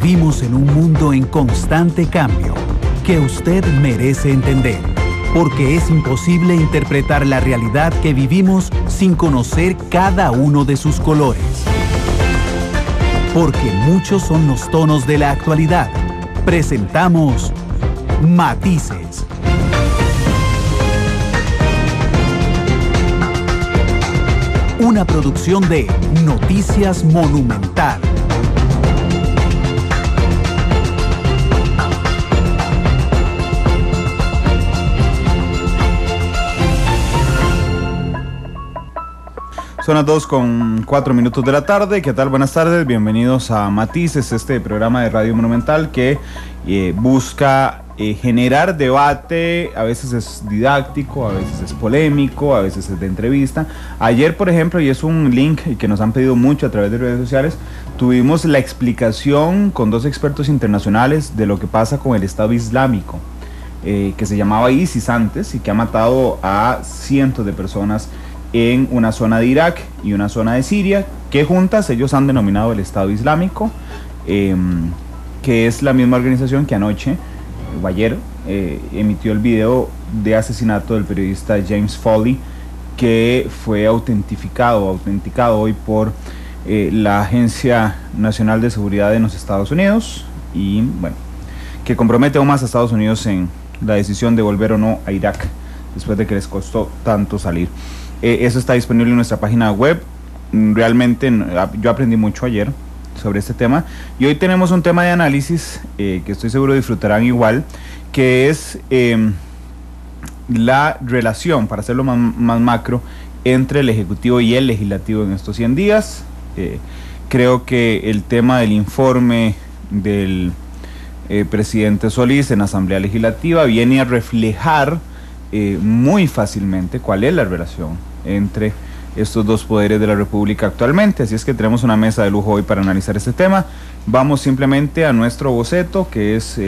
Vivimos en un mundo en constante cambio que usted merece entender, porque es imposible interpretar la realidad que vivimos sin conocer cada uno de sus colores. Porque muchos son los tonos de la actualidad. Presentamos Matices. Una producción de Noticias Monumental. Son las 2:04 de la tarde. ¿Qué tal? Buenas tardes. Bienvenidos a Matices, este programa de Radio Monumental que busca generar debate. A veces es didáctico, a veces es polémico, a veces es de entrevista. Ayer, por ejemplo, y es un link que nos han pedido mucho a través de redes sociales, tuvimos la explicación con dos expertos internacionales de lo que pasa con el Estado Islámico, que se llamaba ISIS antes y que ha matado a cientos de personas en una zona de Irak y una zona de Siria, que juntas ellos han denominado el Estado Islámico, que es la misma organización que anoche o ayer emitió el video de asesinato del periodista James Foley, que fue autenticado hoy por la Agencia Nacional de Seguridad de los Estados Unidos, y bueno, que compromete aún más a Estados Unidos en la decisión de volver o no a Irak después de que les costó tanto salir. Eso está disponible en nuestra página web. Realmente yo aprendí mucho ayer sobre este tema, y hoy tenemos un tema de análisis que estoy seguro disfrutarán igual, que es la relación, para hacerlo más macro, entre el Ejecutivo y el Legislativo en estos 100 días. Creo que el tema del informe del presidente Solís en la Asamblea Legislativa viene a reflejar muy fácilmente cuál es la relación entre estos dos poderes de la República actualmente. Así es que tenemos una mesa de lujo hoy para analizar este tema. Vamos simplemente a nuestro boceto, que es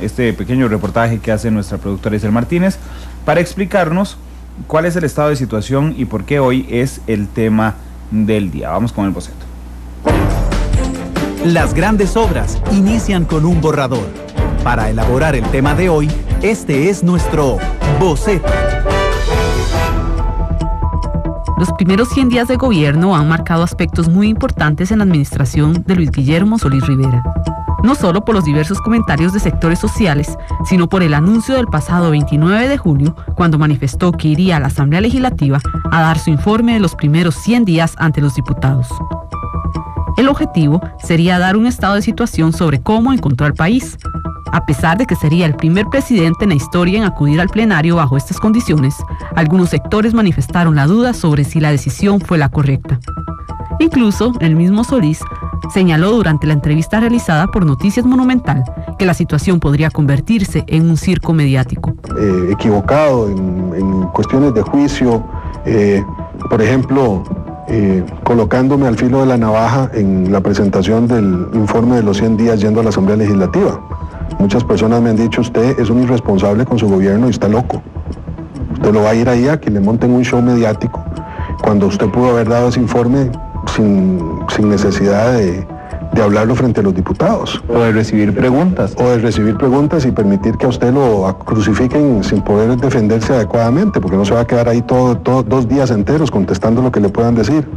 este pequeño reportaje que hace nuestra productora Isel Martínez, para explicarnos cuál es el estado de situación y por qué hoy es el tema del día. Vamos con el boceto. Las grandes obras inician con un borrador. Para elaborar el tema de hoy, este es nuestro boceto. Los primeros 100 días de gobierno han marcado aspectos muy importantes en la administración de Luis Guillermo Solís Rivera. No solo por los diversos comentarios de sectores sociales, sino por el anuncio del pasado 29 de julio, cuando manifestó que iría a la Asamblea Legislativa a dar su informe de los primeros 100 días ante los diputados. El objetivo sería dar un estado de situación sobre cómo encontró al país. A pesar de que sería el primer presidente en la historia en acudir al plenario bajo estas condiciones, algunos sectores manifestaron la duda sobre si la decisión fue la correcta. Incluso el mismo Solís señaló durante la entrevista realizada por Noticias Monumental que la situación podría convertirse en un circo mediático. Equivocado en cuestiones de juicio, por ejemplo, colocándome al filo de la navaja en la presentación del informe de los 100 días yendo a la Asamblea Legislativa. Muchas personas me han dicho, usted es un irresponsable con su gobierno y está loco. Usted lo va a ir ahí a que le monten un show mediático, cuando usted pudo haber dado ese informe sin necesidad de hablarlo frente a los diputados. O de recibir preguntas. O de recibir preguntas y permitir que a usted lo crucifiquen sin poder defenderse adecuadamente, porque no se va a quedar ahí 2 días enteros contestando lo que le puedan decir.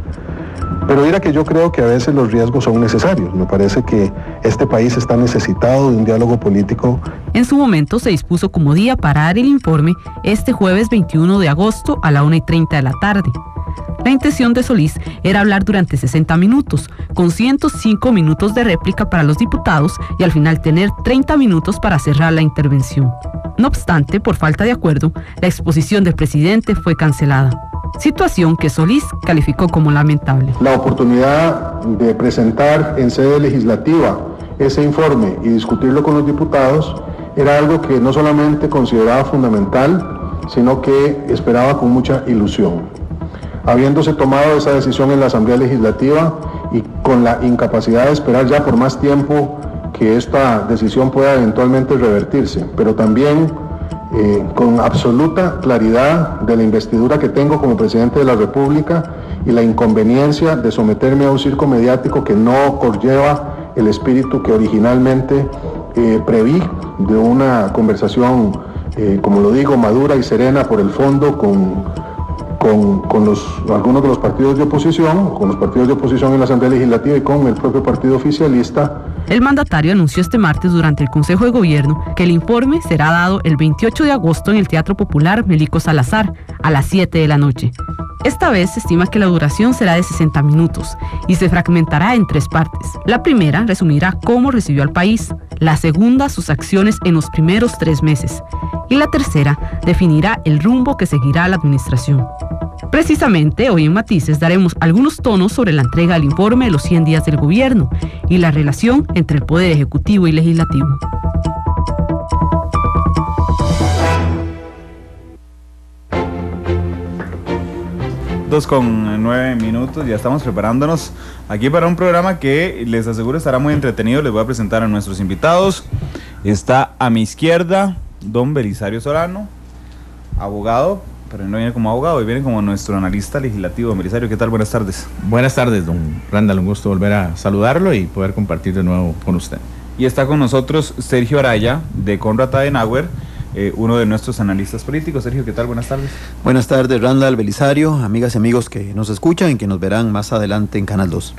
Pero mira que yo creo que a veces los riesgos son necesarios. Me parece que este país está necesitado de un diálogo político. En su momento se dispuso como día para dar el informe este jueves 21 de agosto a la 1:30 de la tarde. La intención de Solís era hablar durante 60 minutos, con 105 minutos de réplica para los diputados y al final tener 30 minutos para cerrar la intervención. No obstante, por falta de acuerdo, la exposición del presidente fue cancelada. Situación que Solís calificó como lamentable. La oportunidad de presentar en sede legislativa ese informe y discutirlo con los diputados era algo que no solamente consideraba fundamental, sino que esperaba con mucha ilusión. Habiéndose tomado esa decisión en la Asamblea Legislativa y con la incapacidad de esperar ya por más tiempo que esta decisión pueda eventualmente revertirse, pero también con absoluta claridad de la investidura que tengo como presidente de la República y la inconveniencia de someterme a un circo mediático que no conlleva el espíritu que originalmente preví de una conversación, como lo digo, madura y serena por el fondo con algunos de los partidos de oposición, con los partidos de oposición en la Asamblea Legislativa y con el propio partido oficialista. El mandatario anunció este martes durante el Consejo de Gobierno que el informe será dado el 28 de agosto en el Teatro Popular Melico Salazar a las 7 de la noche. Esta vez se estima que la duración será de 60 minutos y se fragmentará en 3 partes. La primera resumirá cómo recibió al país, la segunda sus acciones en los primeros 3 meses y la tercera definirá el rumbo que seguirá la administración. Precisamente hoy en Matices daremos algunos tonos sobre la entrega del informe de los 100 días del gobierno y la relación entre el Poder Ejecutivo y Legislativo. Con 9 minutos, ya estamos preparándonos aquí para un programa que les aseguro estará muy entretenido. Les voy a presentar a nuestros invitados. Está a mi izquierda don Belisario Solano, abogado, pero no viene como abogado, hoy viene como nuestro analista legislativo. Belisario, ¿qué tal? Buenas tardes. Buenas tardes, don Randall, un gusto volver a saludarlo y poder compartir de nuevo con usted. Y está con nosotros Sergio Araya, de Konrad Adenauer, uno de nuestros analistas políticos. Sergio, ¿qué tal? Buenas tardes. Buenas tardes, Randall, Belisario, amigas y amigos que nos escuchan y que nos verán más adelante en Canal 2.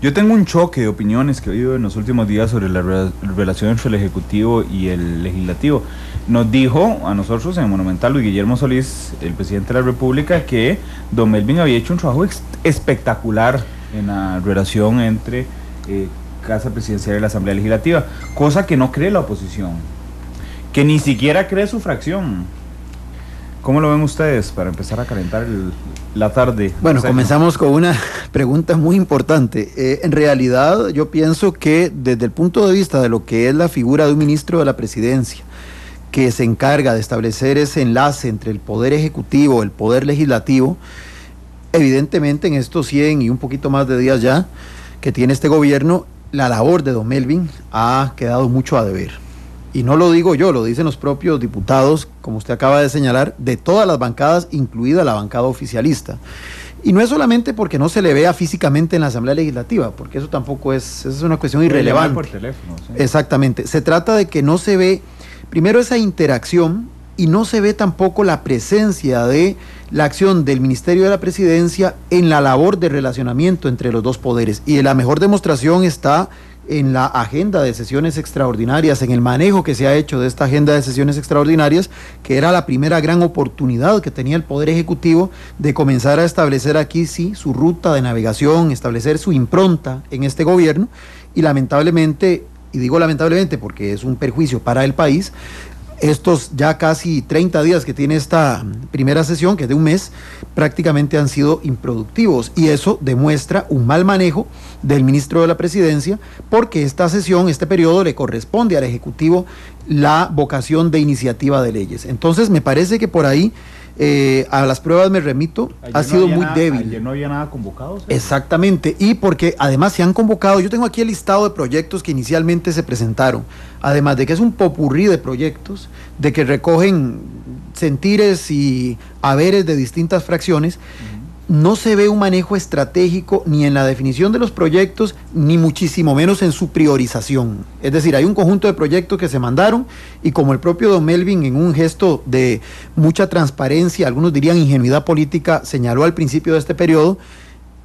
Yo tengo un choque de opiniones que he oído en los últimos días sobre la relación entre el Ejecutivo y el Legislativo. Nos dijo a nosotros en Monumental Luis Guillermo Solís, el presidente de la República, que don Melvin había hecho un trabajo espectacular en la relación entre Casa Presidencial y la Asamblea Legislativa, cosa que no cree la oposición, que ni siquiera cree su fracción. ¿Cómo lo ven ustedes para empezar a calentar la tarde? Bueno, comenzamos con una pregunta muy importante. En realidad, yo pienso que desde el punto de vista de lo que es la figura de un ministro de la Presidencia, que se encarga de establecer ese enlace entre el Poder Ejecutivo y el Poder Legislativo, evidentemente en estos 100 y un poquito más de días ya que tiene este gobierno, la labor de don Melvin ha quedado mucho a deber. Y no lo digo yo, lo dicen los propios diputados, como usted acaba de señalar, de todas las bancadas, incluida la bancada oficialista. Y no es solamente porque no se le vea físicamente en la Asamblea Legislativa, porque eso tampoco es una cuestión irrelevante. Por teléfono, sí. Exactamente. Se trata de que no se ve, primero, esa interacción, y no se ve tampoco la presencia de la acción del Ministerio de la Presidencia en la labor de relacionamiento entre los dos poderes. Y la mejor demostración está en la agenda de sesiones extraordinarias, en el manejo que se ha hecho de esta agenda de sesiones extraordinarias, que era la primera gran oportunidad que tenía el Poder Ejecutivo de comenzar a establecer aquí, sí, su ruta de navegación, establecer su impronta en este gobierno, y lamentablemente, y digo lamentablemente porque es un perjuicio para el país, estos ya casi 30 días que tiene esta primera sesión, que es de un mes, prácticamente han sido improductivos, y eso demuestra un mal manejo del ministro de la Presidencia, porque esta sesión, este periodo, le corresponde al Ejecutivo la vocación de iniciativa de leyes. Entonces me parece que por ahí, a las pruebas me remito, ha sido muy débil. Ayer no había nada convocado, ¿sí? Exactamente, y porque además se han convocado, yo tengo aquí el listado de proyectos que inicialmente se presentaron, además de que es un popurrí de proyectos, de que recogen sentires y haberes de distintas fracciones. No se ve un manejo estratégico ni en la definición de los proyectos, ni muchísimo menos en su priorización. Es decir, hay un conjunto de proyectos que se mandaron y, como el propio don Melvin, en un gesto de mucha transparencia, algunos dirían ingenuidad política, señaló al principio de este periodo,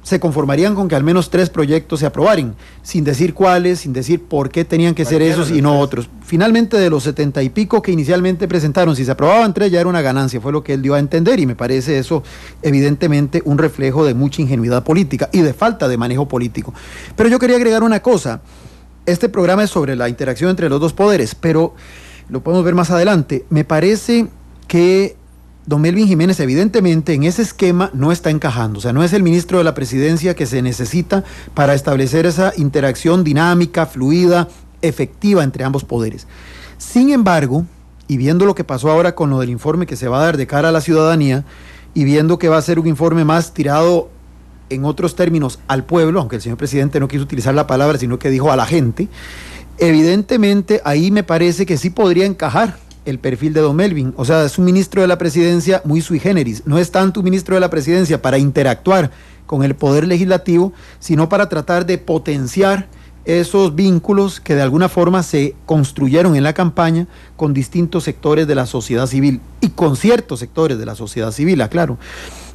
se conformarían con que al menos 3 proyectos se aprobaran, sin decir cuáles, sin decir por qué tenían que ser esos y no otros. Finalmente, de los 70 y pico que inicialmente presentaron, si se aprobaban 3 ya era una ganancia, fue lo que él dio a entender, y me parece eso evidentemente un reflejo de mucha ingenuidad política y de falta de manejo político. Pero yo quería agregar una cosa: este programa es sobre la interacción entre los dos poderes, pero lo podemos ver más adelante. Me parece que don Melvin Jiménez evidentemente en ese esquema no está encajando, o sea, no es el ministro de la Presidencia que se necesita para establecer esa interacción dinámica, fluida, efectiva entre ambos poderes. Sin embargo, y viendo lo que pasó ahora con lo del informe que se va a dar de cara a la ciudadanía, y viendo que va a ser un informe más tirado, en otros términos, al pueblo, aunque el señor presidente no quiso utilizar la palabra, sino que dijo a la gente, evidentemente ahí me parece que sí podría encajar el perfil de don Melvin. O sea, es un ministro de la Presidencia muy sui generis, no es tanto un ministro de la Presidencia para interactuar con el Poder Legislativo, sino para tratar de potenciar esos vínculos que de alguna forma se construyeron en la campaña con distintos sectores de la sociedad civil y con ciertos sectores de la sociedad civil, aclaro.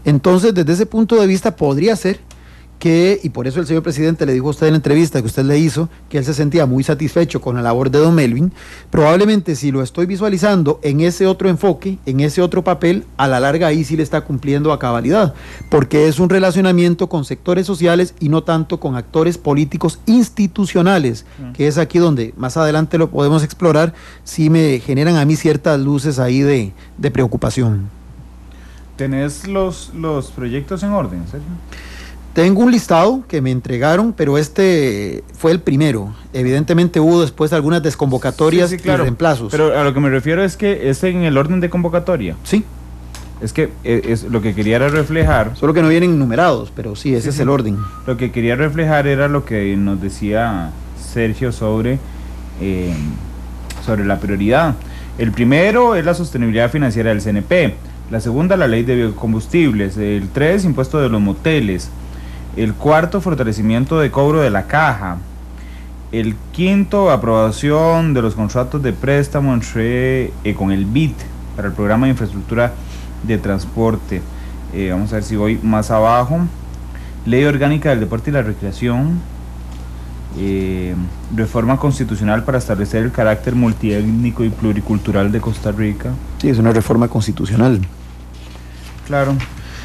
Entonces, desde ese punto de vista podría ser que, y por eso el señor presidente le dijo a usted en la entrevista que usted le hizo, que él se sentía muy satisfecho con la labor de don Melvin. Probablemente si lo estoy visualizando en ese otro enfoque, en ese otro papel, a la larga ahí sí le está cumpliendo a cabalidad, porque es un relacionamiento con sectores sociales y no tanto con actores políticos institucionales, que es aquí donde más adelante lo podemos explorar, sí me generan a mí ciertas luces ahí de preocupación. ¿Tenés los proyectos en orden, Sergio? Tengo un listado que me entregaron, pero este fue el primero. Evidentemente hubo después algunas desconvocatorias, sí, claro, y reemplazos. Pero a lo que me refiero es que es en el orden de convocatoria. Sí. Es que es lo que quería era reflejar. Solo que no vienen numerados, pero sí, ese es el orden. Lo que quería reflejar era lo que nos decía Sergio sobre la prioridad. El primero es la sostenibilidad financiera del CNP. La segunda, la ley de biocombustibles. El 3, impuesto de los moteles. El 4, fortalecimiento de cobro de la caja. El 5, aprobación de los contratos de préstamo con el BID para el programa de infraestructura de transporte. Vamos a ver si voy más abajo. Ley orgánica del deporte y la recreación. Reforma constitucional para establecer el carácter multiétnico y pluricultural de Costa Rica. Sí, es una reforma constitucional. Claro.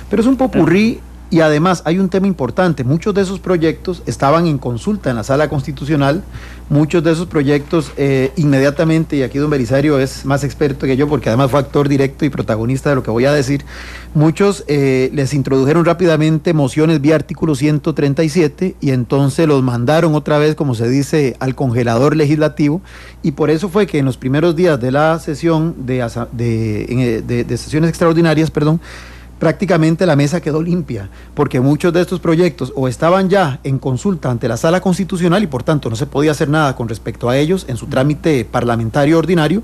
Pero es un popurrí. Y además hay un tema importante, muchos de esos proyectos estaban en consulta en la sala constitucional, muchos de esos proyectos inmediatamente, y aquí don Belisario es más experto que yo porque además fue actor directo y protagonista de lo que voy a decir, muchos les introdujeron rápidamente mociones vía artículo 137 y entonces los mandaron otra vez, como se dice, al congelador legislativo, y por eso fue que en los primeros días de la sesión de sesiones extraordinarias, prácticamente la mesa quedó limpia, porque muchos de estos proyectos o estaban ya en consulta ante la sala constitucional y por tanto no se podía hacer nada con respecto a ellos en su trámite parlamentario ordinario,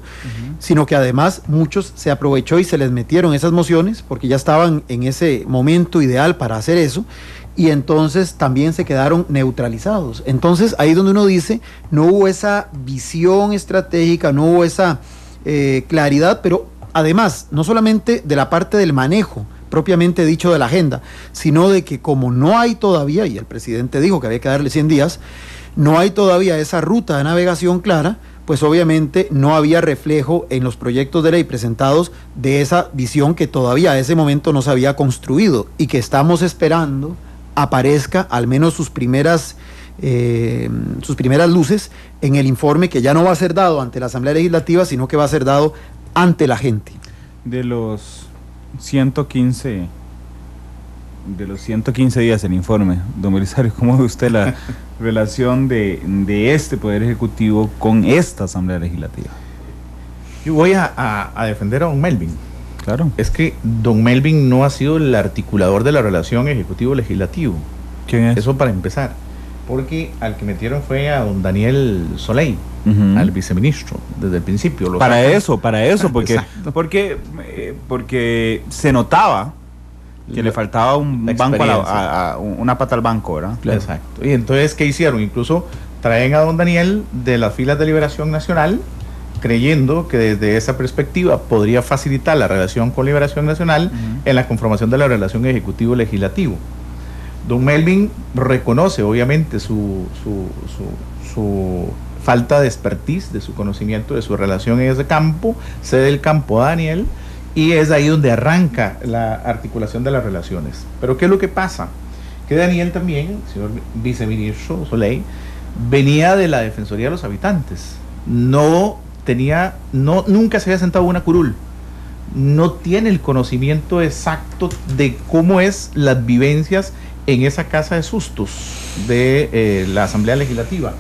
sino que además muchos se aprovechó y se les metieron esas mociones porque ya estaban en ese momento ideal para hacer eso, y entonces también se quedaron neutralizados. Entonces ahí donde uno dice, no hubo esa visión estratégica, no hubo esa claridad, pero además no solamente de la parte del manejo propiamente dicho de la agenda, sino de que como no hay todavía, y el presidente dijo que había que darle 100 días, no hay todavía esa ruta de navegación clara, pues obviamente no había reflejo en los proyectos de ley presentados de esa visión que todavía a ese momento no se había construido y que estamos esperando aparezca al menos sus primeras luces en el informe que ya no va a ser dado ante la Asamblea Legislativa, sino que va a ser dado ante la gente. De los 115 días el informe, don Belisario, ¿cómo ve usted la relación de este Poder Ejecutivo con esta Asamblea Legislativa? Yo voy a defender a don Melvin. Claro. Es que don Melvin no ha sido el articulador de la relación Ejecutivo-Legislativo. ¿Quién es? Eso para empezar. Porque al que metieron fue a don Daniel Soleil, al viceministro, desde el principio. Para eso, porque se notaba que le faltaba un banco una pata al banco, ¿verdad? Claro. Exacto. Y entonces, ¿qué hicieron? Incluso traen a don Daniel de las filas de Liberación Nacional, creyendo que desde esa perspectiva podría facilitar la relación con Liberación Nacional en la conformación de la relación Ejecutivo-Legislativo. Don Melvin reconoce obviamente su falta de expertise, de su conocimiento, de su relación en ese campo, cede el campo a Daniel y es ahí donde arranca la articulación de las relaciones. Pero ¿qué es lo que pasa? Que Daniel también, señor viceministro Soleil, venía de la Defensoría de los Habitantes, nunca se había sentado en una curul, no tiene el conocimiento exacto de cómo es las vivencias en esa casa de sustos de la Asamblea Legislativa,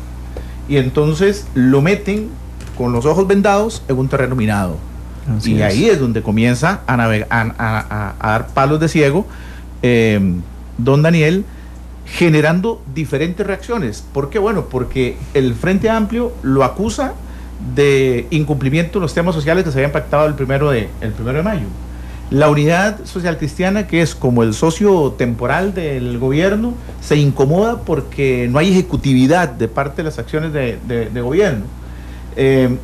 y entonces lo meten con los ojos vendados en un terreno minado. Así y ahí es donde comienza a dar palos de ciego don Daniel, generando diferentes reacciones. ¿Por qué? Bueno, porque el Frente Amplio lo acusa de incumplimiento de los temas sociales que se habían pactado el primero de mayo. La Unidad Social Cristiana, que es como el socio temporal del gobierno, se incomoda porque no hay ejecutividad de parte de las acciones de gobierno.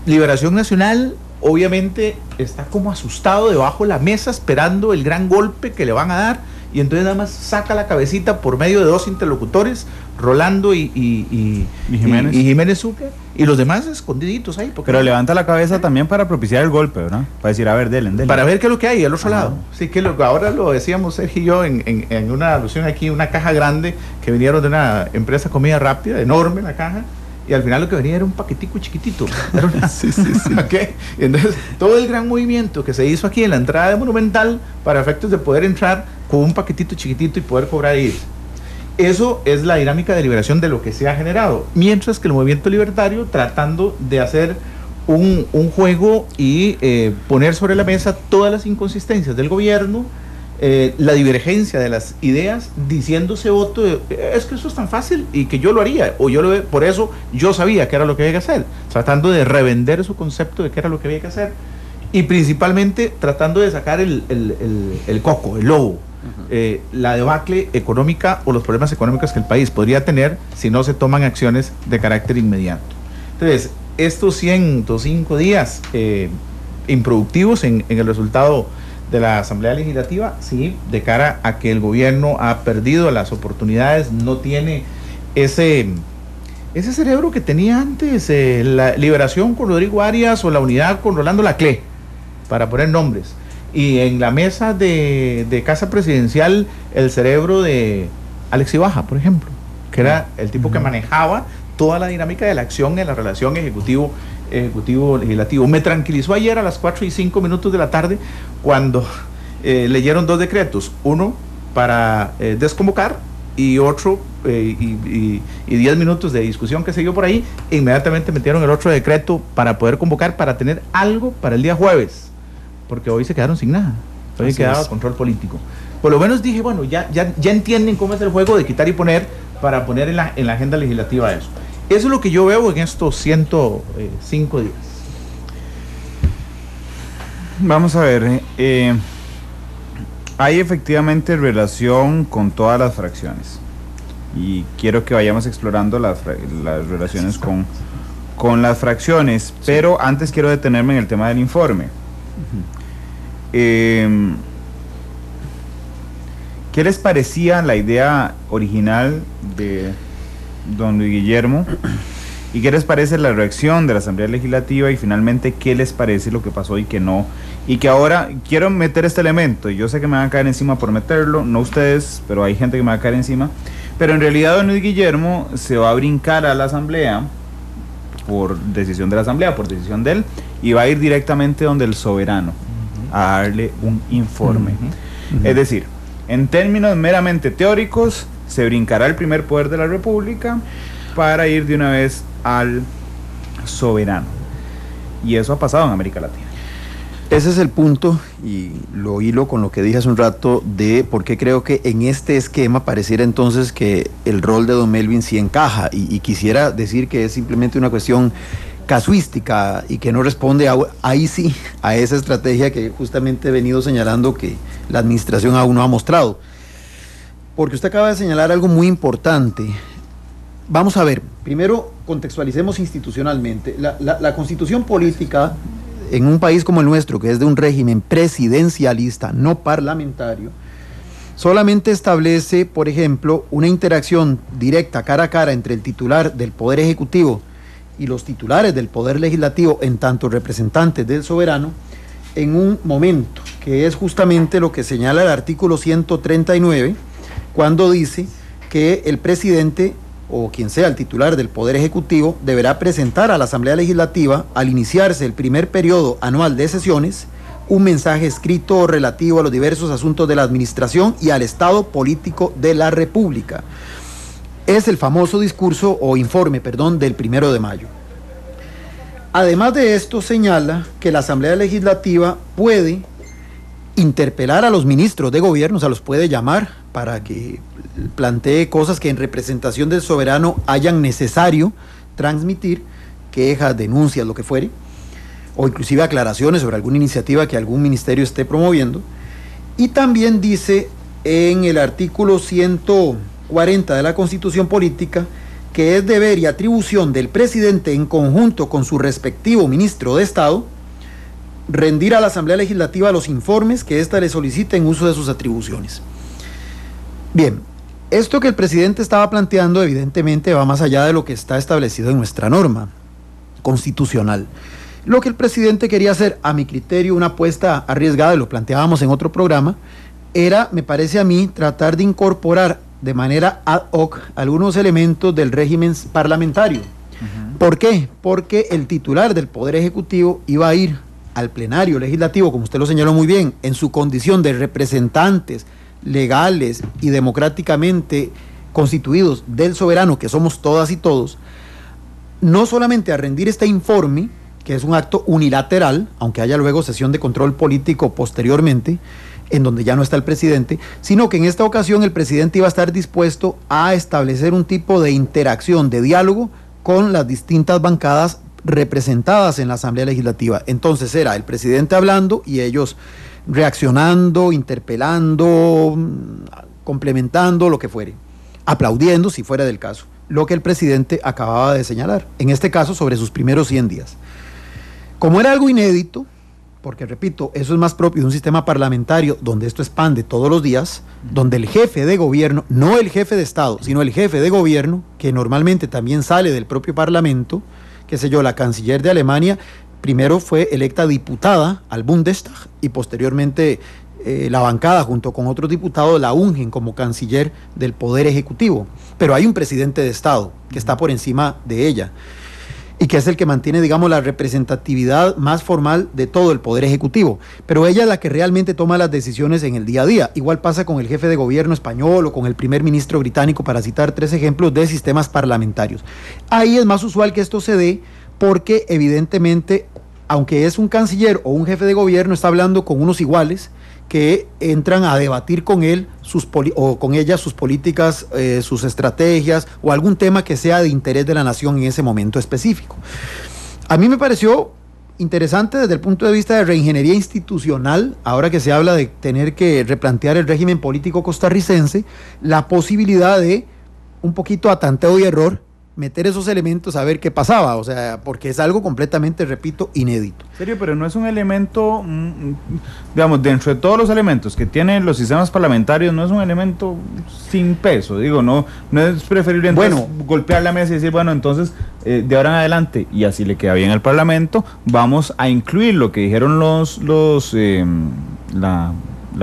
Liberación Nacional obviamente está como asustado debajo de la mesa esperando el gran golpe que le van a dar, y entonces nada más saca la cabecita por medio de dos interlocutores, Rolando y Jiménez Sucre, y los demás escondiditos ahí. Pero levanta la cabeza también para propiciar el golpe, ¿verdad? Para decir, a ver, denle. Para ver qué es lo que hay al otro lado. Sí, que ahora lo decíamos Sergio y yo en una alusión aquí, una caja grande que vinieron de una empresa comida rápida, enorme la caja, y al final lo que venía era un paquetico chiquitito. Sí. Okay. Entonces, todo el gran movimiento que se hizo aquí en la entrada de Monumental para efectos de poder entrar con un paquetito chiquitito y poder cobrar e irse. Eso es la dinámica de liberación de lo que se ha generado. Mientras que el movimiento libertario tratando de hacer un juego y poner sobre la mesa todas las inconsistencias del gobierno, la divergencia de las ideas, diciéndose voto es que eso es tan fácil y que yo lo haría, o por eso yo sabía que era lo que había que hacer, tratando de revender su concepto de que era lo que había que hacer, y principalmente tratando de sacar el coco, el lobo, la debacle económica o los problemas económicos que el país podría tener si no se toman acciones de carácter inmediato. Entonces, estos 105 días improductivos en el resultado de la Asamblea Legislativa, sí, de cara a que el gobierno ha perdido las oportunidades, no tiene ese cerebro que tenía antes, la Liberación con Rodrigo Arias o la Unidad con Rolando Laclé, para poner nombres, y en la mesa de Casa Presidencial el cerebro de Alex Ibaja, por ejemplo, que era el tipo que manejaba toda la dinámica de la acción en la relación ejecutivo-legislativo. Me tranquilizó ayer a las 4:05 de la tarde cuando leyeron dos decretos, uno para desconvocar y otro y 10 minutos de discusión que se dio por ahí, e inmediatamente metieron el otro decreto para poder convocar, para tener algo para el día jueves, porque hoy se quedaron sin nada, hoy quedaba control político. Por lo menos dije, bueno, ya entienden cómo es el juego de quitar y poner, para poner en la agenda legislativa eso. Eso es lo que yo veo en estos 105 días. Vamos a ver, hay efectivamente relación con todas las fracciones y quiero que vayamos explorando las relaciones con las fracciones, pero antes quiero detenerme en el tema del informe. ¿Qué les parecía la idea original de don Luis Guillermo? ¿Y qué les parece la reacción de la Asamblea Legislativa? Y finalmente, ¿qué les parece lo que pasó y que no? Y que ahora quiero meter este elemento, y yo sé que me van a caer encima por meterlo, no ustedes, pero hay gente que me va a caer encima. Pero en realidad don Luis Guillermo se va a brincar a la Asamblea por decisión de la Asamblea, por decisión de él, y va a ir directamente donde el soberano a darle un informe. Es decir, en términos meramente teóricos, se brincará el primer poder de la República para ir de una vez al soberano. Y eso ha pasado en América Latina. Ese es el punto, y lo hilo con lo que dije hace un rato, de por qué creo que en este esquema pareciera entonces que el rol de don Melvin sí encaja, y quisiera decir que es simplemente una cuestión casuística y que no responde ahí sí a esa estrategia que justamente he venido señalando que la administración aún no ha mostrado. Porque usted acaba de señalar algo muy importante. Vamos a ver, primero contextualicemos institucionalmente. La constitución política en un país como el nuestro, que es de un régimen presidencialista, no parlamentario, solamente establece, por ejemplo, una interacción directa, cara a cara, entre el titular del Poder Ejecutivo y los titulares del Poder Legislativo, en tanto representantes del soberano, en un momento, que es justamente lo que señala el artículo 139, cuando dice que el presidente o quien sea el titular del Poder Ejecutivo deberá presentar a la Asamblea Legislativa, al iniciarse el primer periodo anual de sesiones, un mensaje escrito relativo a los diversos asuntos de la administración y al estado político de la República. Es el famoso discurso o informe, del 1 de mayo. Además de esto, señala que la Asamblea Legislativa puede interpelar a los ministros de gobierno, o sea, los puede llamar para que plantee cosas que en representación del soberano hayan necesario transmitir, quejas, denuncias, lo que fuere, o inclusive aclaraciones sobre alguna iniciativa que algún ministerio esté promoviendo, Y también dice en el artículo 140 de la Constitución Política que es deber y atribución del presidente en conjunto con su respectivo ministro de Estado rendir a la Asamblea Legislativa los informes que ésta le solicite en uso de sus atribuciones. Bien, esto que el presidente estaba planteando evidentemente va más allá de lo que está establecido en nuestra norma constitucional. Lo que el presidente quería hacer, a mi criterio, una apuesta arriesgada, y lo planteábamos en otro programa, era, me parece a mí, tratar de incorporar de manera ad hoc algunos elementos del régimen parlamentario. ¿Por qué? Porque el titular del Poder Ejecutivo iba a ir al plenario legislativo, como usted lo señaló muy bien, en su condición de representantes legales y democráticamente constituidos del soberano, que somos todas y todos, no solamente a rendir este informe, que es un acto unilateral, aunque haya luego sesión de control político posteriormente, en donde ya no está el presidente, sino que en esta ocasión el presidente iba a estar dispuesto a establecer un tipo de interacción, de diálogo con las distintas bancadas representadas en la Asamblea Legislativa. Entonces era el presidente hablando y ellos reaccionando, interpelando, complementando, lo que fuere, aplaudiendo si fuera del caso, lo que el presidente acababa de señalar, en este caso sobre sus primeros 100 días. Como era algo inédito, porque repito, eso es más propio de un sistema parlamentario donde esto expande todos los días, donde el jefe de gobierno, no el jefe de Estado, sino el jefe de gobierno, que normalmente también sale del propio parlamento, qué sé yo, la canciller de Alemania, primero fue electa diputada al Bundestag y posteriormente la bancada junto con otros diputados la ungen como canciller del Poder Ejecutivo. Pero hay un presidente de Estado que está por encima de ella y que es el que mantiene, digamos, la representatividad más formal de todo el Poder Ejecutivo. Pero ella es la que realmente toma las decisiones en el día a día. Igual pasa con el jefe de gobierno español o con el primer ministro británico, para citar 3 ejemplos de sistemas parlamentarios. Ahí es más usual que esto se dé porque evidentemente, aunque es un canciller o un jefe de gobierno, está hablando con unos iguales que entran a debatir con él o con ella sus políticas, sus estrategias o algún tema que sea de interés de la nación en ese momento específico. A mí me pareció interesante desde el punto de vista de reingeniería institucional, ahora que se habla de tener que replantear el régimen político costarricense, la posibilidad de, un poquito a tanteo y error, meter esos elementos a ver qué pasaba, o sea, porque es algo completamente, repito, inédito. Serio, pero no es un elemento, digamos, dentro de todos los elementos que tienen los sistemas parlamentarios, no es un elemento sin peso, digo, no es preferible entonces golpear la mesa y decir, bueno, entonces, de ahora en adelante, y así le queda bien al Parlamento, vamos a incluir lo que dijeron la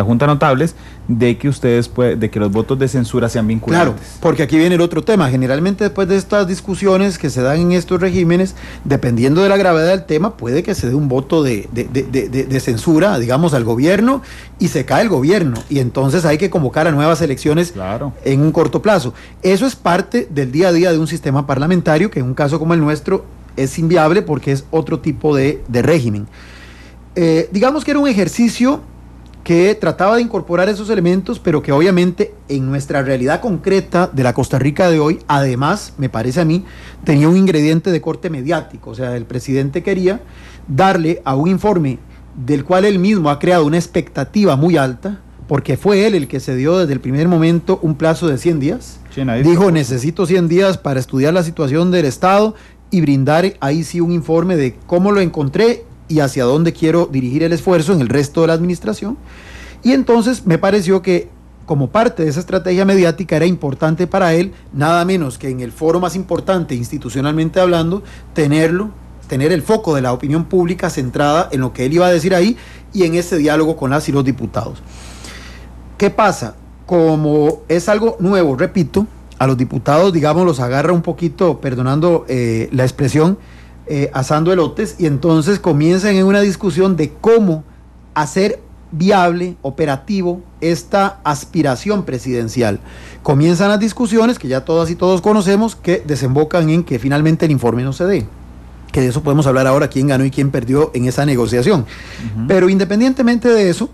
Junta de Notables, de que de que los votos de censura sean vinculantes. Claro, porque aquí viene el otro tema. Generalmente después de estas discusiones que se dan en estos regímenes, dependiendo de la gravedad del tema, puede que se dé un voto de censura, digamos, al gobierno, y se cae el gobierno, y entonces hay que convocar a nuevas elecciones en un corto plazo. Eso es parte del día a día de un sistema parlamentario, que en un caso como el nuestro es inviable porque es otro tipo de régimen. Digamos que era un ejercicio que trataba de incorporar esos elementos, pero que obviamente en nuestra realidad concreta de la Costa Rica de hoy, además, me parece a mí, tenía un ingrediente de corte mediático. O sea, el presidente quería darle a un informe del cual él mismo ha creado una expectativa muy alta, porque fue él el que se dio desde el primer momento un plazo de 100 días. Dijo, necesito 100 días para estudiar la situación del Estado y brindar ahí sí un informe de cómo lo encontré y hacia dónde quiero dirigir el esfuerzo en el resto de la administración. Y entonces me pareció que como parte de esa estrategia mediática era importante para él, nada menos que en el foro más importante institucionalmente hablando, tener el foco de la opinión pública centrada en lo que él iba a decir ahí y en ese diálogo con las y los diputados. ¿Qué pasa? Como es algo nuevo, repito, a los diputados, digamos, los agarra un poquito, perdonando la expresión, asando elotes, y entonces comienzan en una discusión de cómo hacer viable, operativo, esta aspiración presidencial. Comienzan las discusiones que ya todas y todos conocemos, que desembocan en que finalmente el informe no se dé. Que de eso podemos hablar ahora, quién ganó y quién perdió en esa negociación. Pero independientemente de eso,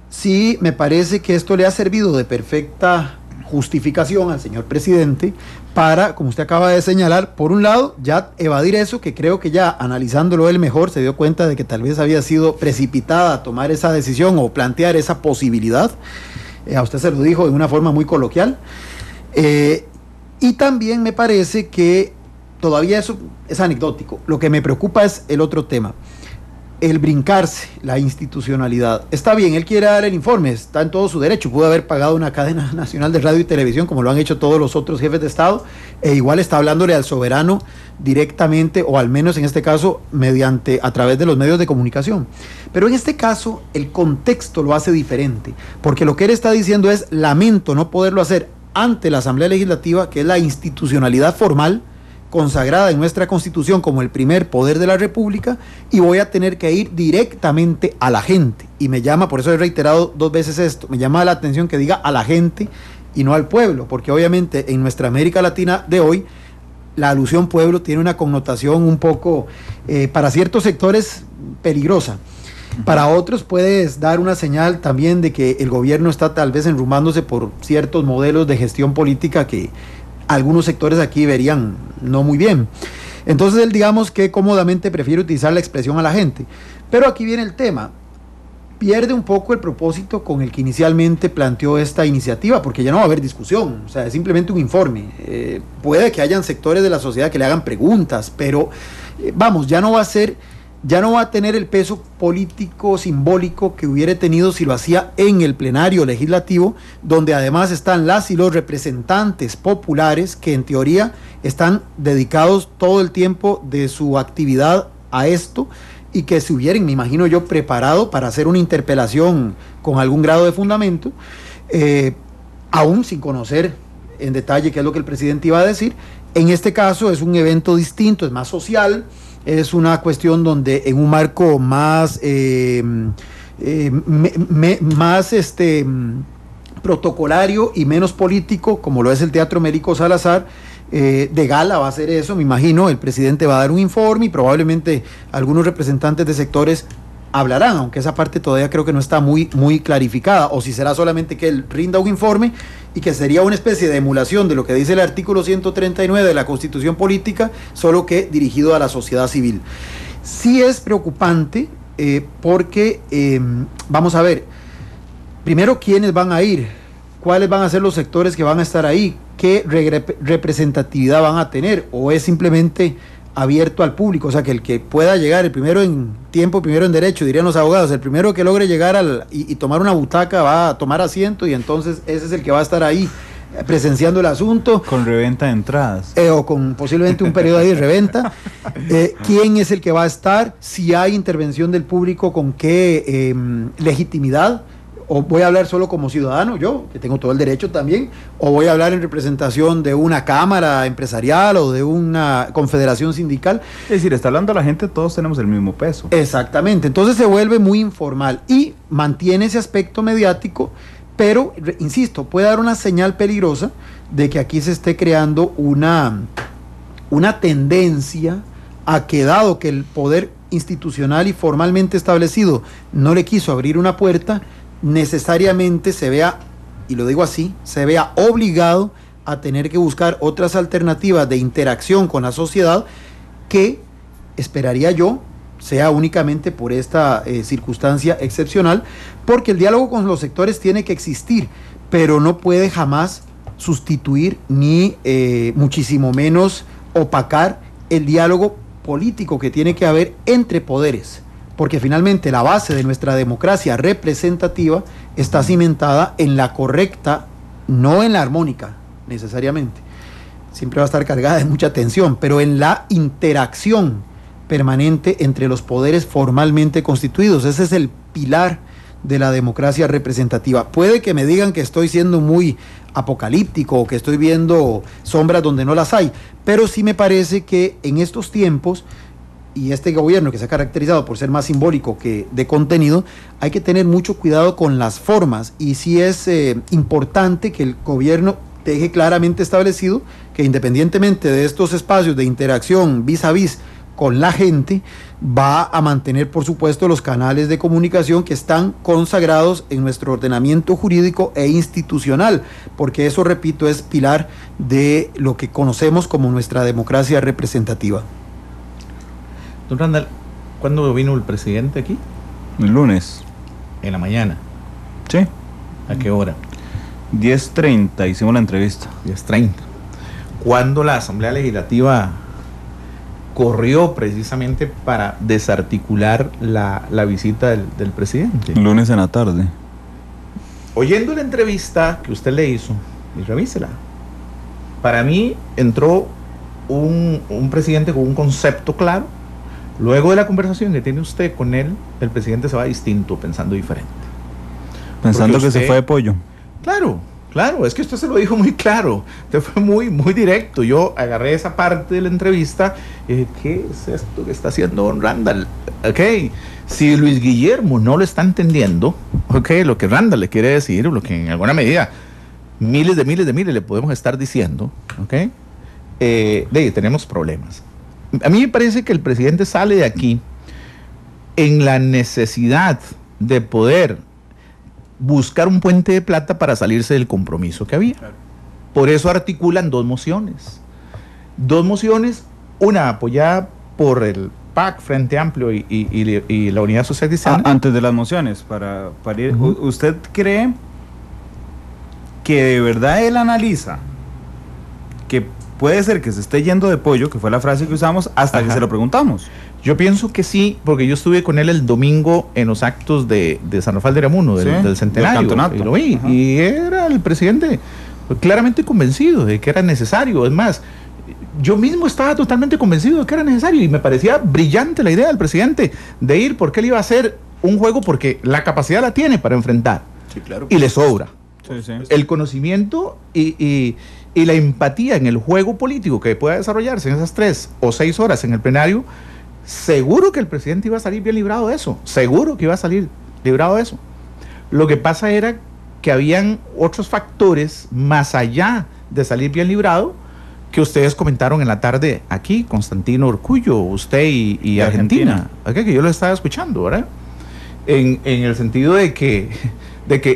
sí me parece que esto le ha servido de perfecta justificación al señor presidente para, como usted acaba de señalar, por un lado, ya evadir eso, que creo que ya analizándolo él mejor se dio cuenta de que tal vez había sido precipitada tomar esa decisión o plantear esa posibilidad. A usted se lo dijo de una forma muy coloquial. Y también me parece que todavía eso es anecdótico. Lo que me preocupa es el otro tema. El brincarse, la institucionalidad. Está bien, él quiere dar el informe, está en todo su derecho, pudo haber pagado una cadena nacional de radio y televisión como lo han hecho todos los otros jefes de Estado, e igual está hablándole al soberano directamente, o al menos en este caso a través de los medios de comunicación. Pero en este caso el contexto lo hace diferente, porque lo que él está diciendo es: lamento no poderlo hacer ante la Asamblea Legislativa, que es la institucionalidad formal consagrada en nuestra Constitución como el primer poder de la República, y voy a tener que ir directamente a la gente. Y me llama, por eso he reiterado 2 veces esto, me llama la atención que diga a la gente y no al pueblo, porque obviamente en nuestra América Latina de hoy la alusión pueblo tiene una connotación un poco, para ciertos sectores, peligrosa. Para otros puedes dar una señal también de que el gobierno está tal vez enrumbándose por ciertos modelos de gestión política que algunos sectores aquí verían no muy bien. Entonces él, digamos que cómodamente prefiere utilizar la expresión a la gente. Pero aquí viene el tema. Pierde un poco el propósito con el que inicialmente planteó esta iniciativa, porque ya no va a haber discusión, o sea, es simplemente un informe. Puede que hayan sectores de la sociedad que le hagan preguntas, pero ya no va a tener el peso político simbólico que hubiera tenido si lo hacía en el plenario legislativo, donde además están las y los representantes populares que en teoría están dedicados todo el tiempo de su actividad a esto, y que se hubieran, me imagino yo, preparado para hacer una interpelación con algún grado de fundamento, aún sin conocer en detalle qué es lo que el presidente iba a decir. En este caso es un evento distinto, es más social, es una cuestión donde en un marco más protocolario y menos político, como lo es el Teatro Américo Salazar, de gala va a ser eso, me imagino. El presidente va a dar un informe y probablemente algunos representantes de sectores hablarán, aunque esa parte todavía creo que no está muy clarificada, o si será solamente que él rinda un informe y que sería una especie de emulación de lo que dice el artículo 139 de la Constitución Política, solo que dirigido a la sociedad civil. Sí es preocupante porque, vamos a ver, primero, ¿quiénes van a ir? ¿Cuáles van a ser los sectores que van a estar ahí? ¿Qué representatividad van a tener? ¿O es simplemente abierto al público? O sea, que el que pueda llegar, el primero en tiempo, primero en derecho, dirían los abogados, el primero que logre llegar y tomar una butaca va a tomar asiento, y entonces ese es el que va a estar ahí presenciando el asunto. Con reventa de entradas. O con posiblemente un periodo ahí de reventa. ¿Quién es el que va a estar? Si hay intervención del público, ¿con qué legitimidad? ¿O voy a hablar solo como ciudadano, yo, que tengo todo el derecho también? ¿O voy a hablar en representación de una cámara empresarial o de una confederación sindical? Es decir, está hablando la gente, todos tenemos el mismo peso. Exactamente, entonces se vuelve muy informal y mantiene ese aspecto mediático, pero, insisto, puede dar una señal peligrosa de que aquí se esté creando una tendencia a que, dado que el poder institucional y formalmente establecido no le quiso abrir una puerta, necesariamente se vea, y lo digo así, se vea obligado a tener que buscar otras alternativas de interacción con la sociedad, que esperaría yo sea únicamente por esta circunstancia excepcional, porque el diálogo con los sectores tiene que existir, pero no puede jamás sustituir ni muchísimo menos opacar el diálogo político que tiene que haber entre poderes, porque finalmente la base de nuestra democracia representativa está cimentada en la correcta, no en la armónica necesariamente, siempre va a estar cargada de mucha tensión, pero en la interacción permanente entre los poderes formalmente constituidos. Ese es el pilar de la democracia representativa. Puede que me digan que estoy siendo muy apocalíptico o que estoy viendo sombras donde no las hay, pero sí me parece que en estos tiempos, y este gobierno que se ha caracterizado por ser más simbólico que de contenido, hay que tener mucho cuidado con las formas, y sí es importante que el gobierno deje claramente establecido que, independientemente de estos espacios de interacción vis a vis con la gente, va a mantener, por supuesto, los canales de comunicación que están consagrados en nuestro ordenamiento jurídico e institucional, porque eso, repito, es pilar de lo que conocemos como nuestra democracia representativa. Don Randall, ¿cuándo vino el presidente aquí? El lunes. En la mañana. Sí. ¿A qué hora? 10:30 hicimos la entrevista. 10:30. ¿Cuándo la Asamblea Legislativa corrió precisamente para desarticular la visita del presidente? Lunes en la tarde. Oyendo la entrevista que usted le hizo, y revísela, para mí entró un presidente con un concepto claro. Luego de la conversación que tiene usted con él, el presidente se va distinto, pensando diferente. Pensando Porque que se fue de pollo. Claro, es que usted se lo dijo muy claro, usted fue muy directo. Yo agarré esa parte de la entrevista y dije, ¿qué es esto que está haciendo don Randall? Ok, si Luis Guillermo no lo está entendiendo, ok, lo que Randall le quiere decir, lo que en alguna medida miles de miles le podemos estar diciendo, ok, tenemos problemas. A mí me parece que el presidente sale de aquí en la necesidad de poder buscar un puente de plata para salirse del compromiso que había. Claro. Por eso articulan dos mociones, una apoyada por el PAC, Frente Amplio y la Unidad Social Cristiana. Antes de las mociones, para ir, ¿usted cree que de verdad él analiza que puede ser que se esté yendo de pollo, que fue la frase que usamos, hasta que se lo preguntamos? Yo pienso que sí, porque yo estuve con él el domingo en los actos de San Rafael de Aramuno, del centenario, y lo vi, y era el presidente claramente convencido de que era necesario. Es más, yo mismo estaba totalmente convencido de que era necesario, y me parecía brillante la idea del presidente de ir, porque él iba a hacer un juego, porque la capacidad la tiene para enfrentar, sí, claro, y le sobra el conocimiento y la empatía en el juego político que pueda desarrollarse en esas 3 o 6 horas en el plenario. Seguro que el presidente iba a salir bien librado de eso, seguro que iba a salir librado de eso. Lo que pasa era que habían otros factores más allá de salir bien librado, que ustedes comentaron en la tarde aquí, Constantino Urcullo, usted y Argentina, okay, que yo lo estaba escuchando, ¿verdad? En el sentido de que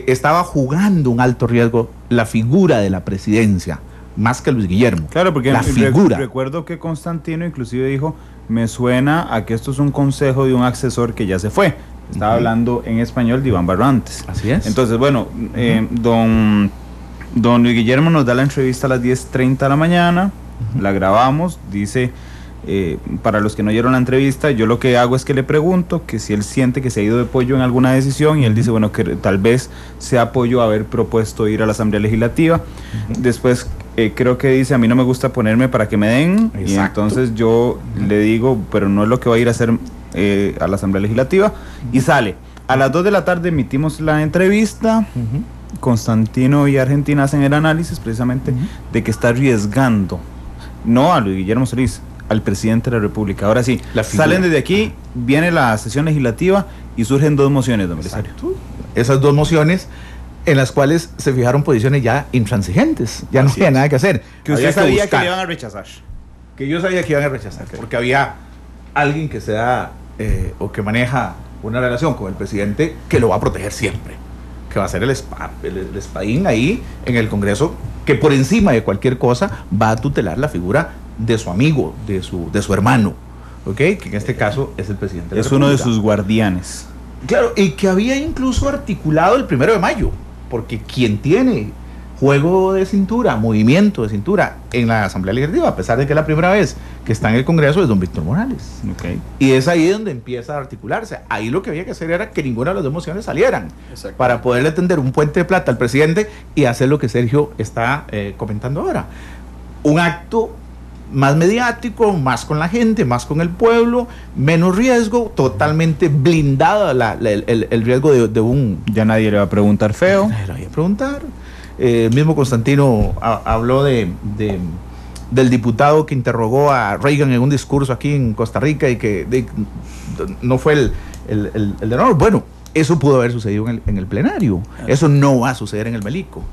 estaba jugando un alto riesgo la figura de la presidencia, más que Luis Guillermo. Claro, porque la figura. Recuerdo que Constantino inclusive dijo, me suena a que esto es un consejo de un asesor que ya se fue. Estaba hablando en español de Iván Barrantes. Así es. Entonces, bueno, don Luis Guillermo nos da la entrevista a las 10:30 de la mañana, la grabamos, dice, para los que no oyeron la entrevista, yo lo que hago es que le pregunto que si él siente que se ha ido de pollo en alguna decisión, y él dice, bueno, que tal vez sea apoyo haber propuesto ir a la Asamblea Legislativa. Después creo que dice, a mí no me gusta ponerme para que me den. Exacto. Y entonces yo le digo, pero no es lo que va a ir a hacer a la Asamblea Legislativa, y sale. A las 2 de la tarde emitimos la entrevista. Constantino y Argentina hacen el análisis precisamente de que está arriesgando, no a Luis Guillermo Solís, al presidente de la República. Ahora sí, salen desde aquí, viene la sesión legislativa y surgen 2 mociones, don Belisario. Esas 2 mociones en las cuales se fijaron posiciones ya intransigentes, ya no había nada que hacer. Que usted sabía que le iban a rechazar. Que yo sabía que iban a rechazar, porque había alguien que se da o que maneja una relación con el presidente que lo va a proteger siempre, que va a ser el espadín ahí en el Congreso, que por encima de cualquier cosa va a tutelar la figura de su amigo, de su hermano, ¿okay? Que en este caso es el presidente de la República. Es uno de sus guardianes. Claro, y que había incluso articulado el 1 de mayo, porque quien tiene juego de cintura, movimiento de cintura en la Asamblea Legislativa, a pesar de que es la primera vez que está en el Congreso, es don Víctor Morales. Okay. Y es ahí donde empieza a articularse. Ahí lo que había que hacer era que ninguna de las 2 mociones salieran, para poderle tender un puente de plata al presidente y hacer lo que Sergio está comentando ahora. Un acto más mediático, más con la gente, más con el pueblo, menos riesgo, totalmente blindado el riesgo de un... Ya nadie le va a preguntar feo. Nadie le va a preguntar. El mismo Constantino habló del diputado que interrogó a Reagan en un discurso aquí en Costa Rica y que no fue el de honor. Bueno, eso pudo haber sucedido en el plenario. Eso no va a suceder en el Melico.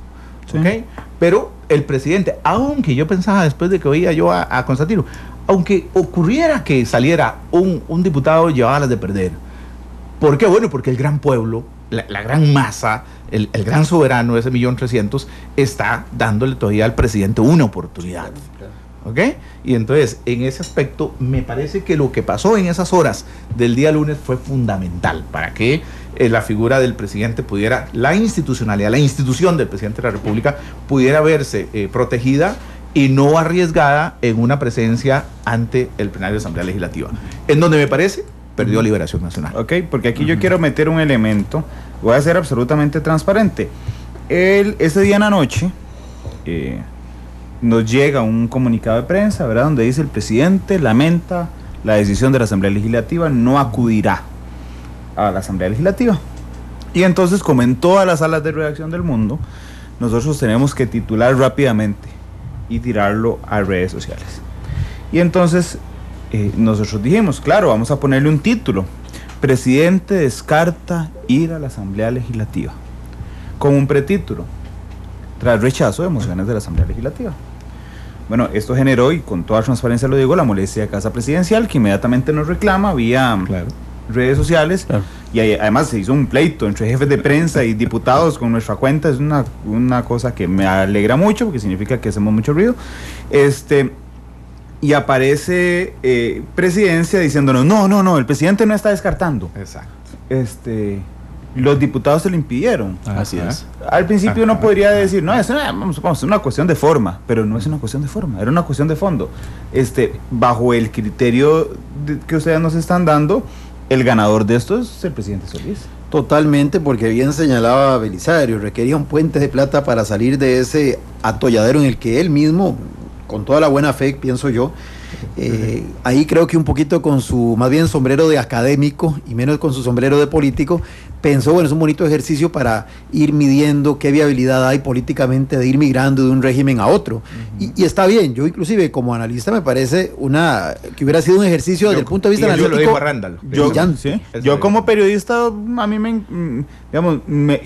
Sí. ¿Okay? Pero el presidente, aunque yo pensaba después de que oía yo a Constantino, aunque ocurriera que saliera un diputado, llevaba las de perder. ¿Por qué? Bueno, porque el gran pueblo, la gran masa, el gran soberano, ese 1.300.000, está dándole todavía al presidente una oportunidad. ¿Ok? Y entonces, en ese aspecto, me parece que lo que pasó en esas horas del día lunes fue fundamental para que la figura del presidente pudiera, la institucionalidad, la institución del presidente de la República pudiera verse protegida y no arriesgada en una presencia ante el plenario de Asamblea Legislativa, en donde me parece perdió Liberación Nacional. Ok, porque aquí yo quiero meter un elemento, voy a ser absolutamente transparente. Ese día en la noche nos llega un comunicado de prensa, ¿verdad?, donde dice: el presidente lamenta la decisión de la Asamblea Legislativa, no acudirá a la Asamblea Legislativa. Y entonces, como en todas las salas de redacción del mundo, nosotros tenemos que titular rápidamente y tirarlo a redes sociales. Y entonces nosotros dijimos, claro, vamos a ponerle un título: presidente descarta ir a la Asamblea Legislativa, con un pretítulo: tras rechazo de mociones de la Asamblea Legislativa. Bueno, esto generó, y con toda transparencia lo digo, la molestia de Casa Presidencial, que inmediatamente nos reclama vía redes sociales. Claro. Y además se hizo un pleito entre jefes de prensa y diputados con nuestra cuenta. Es una cosa que me alegra mucho, porque significa que hacemos mucho ruido. Y aparece Presidencia diciéndonos: no, el presidente no está descartando. Exacto. Los diputados se lo impidieron. Así es. Al principio uno podría decir, no, es una cuestión de forma, pero no es una cuestión de forma, era una cuestión de fondo. Bajo el criterio que ustedes nos están dando, el ganador de esto es el presidente Solís. Totalmente, porque bien señalaba Belisario, requería un puente de plata para salir de ese atolladero en el que él mismo, con toda la buena fe, pienso yo, ahí creo que un poquito con su, más bien, sombrero de académico y menos con su sombrero de político, pensó, bueno, es un bonito ejercicio para ir midiendo qué viabilidad hay políticamente de ir migrando de un régimen a otro. Y está bien, yo inclusive como analista me parece que hubiera sido un ejercicio desde el punto de vista analítico. Yo lo dijo a Randall. Yo como periodista, a mí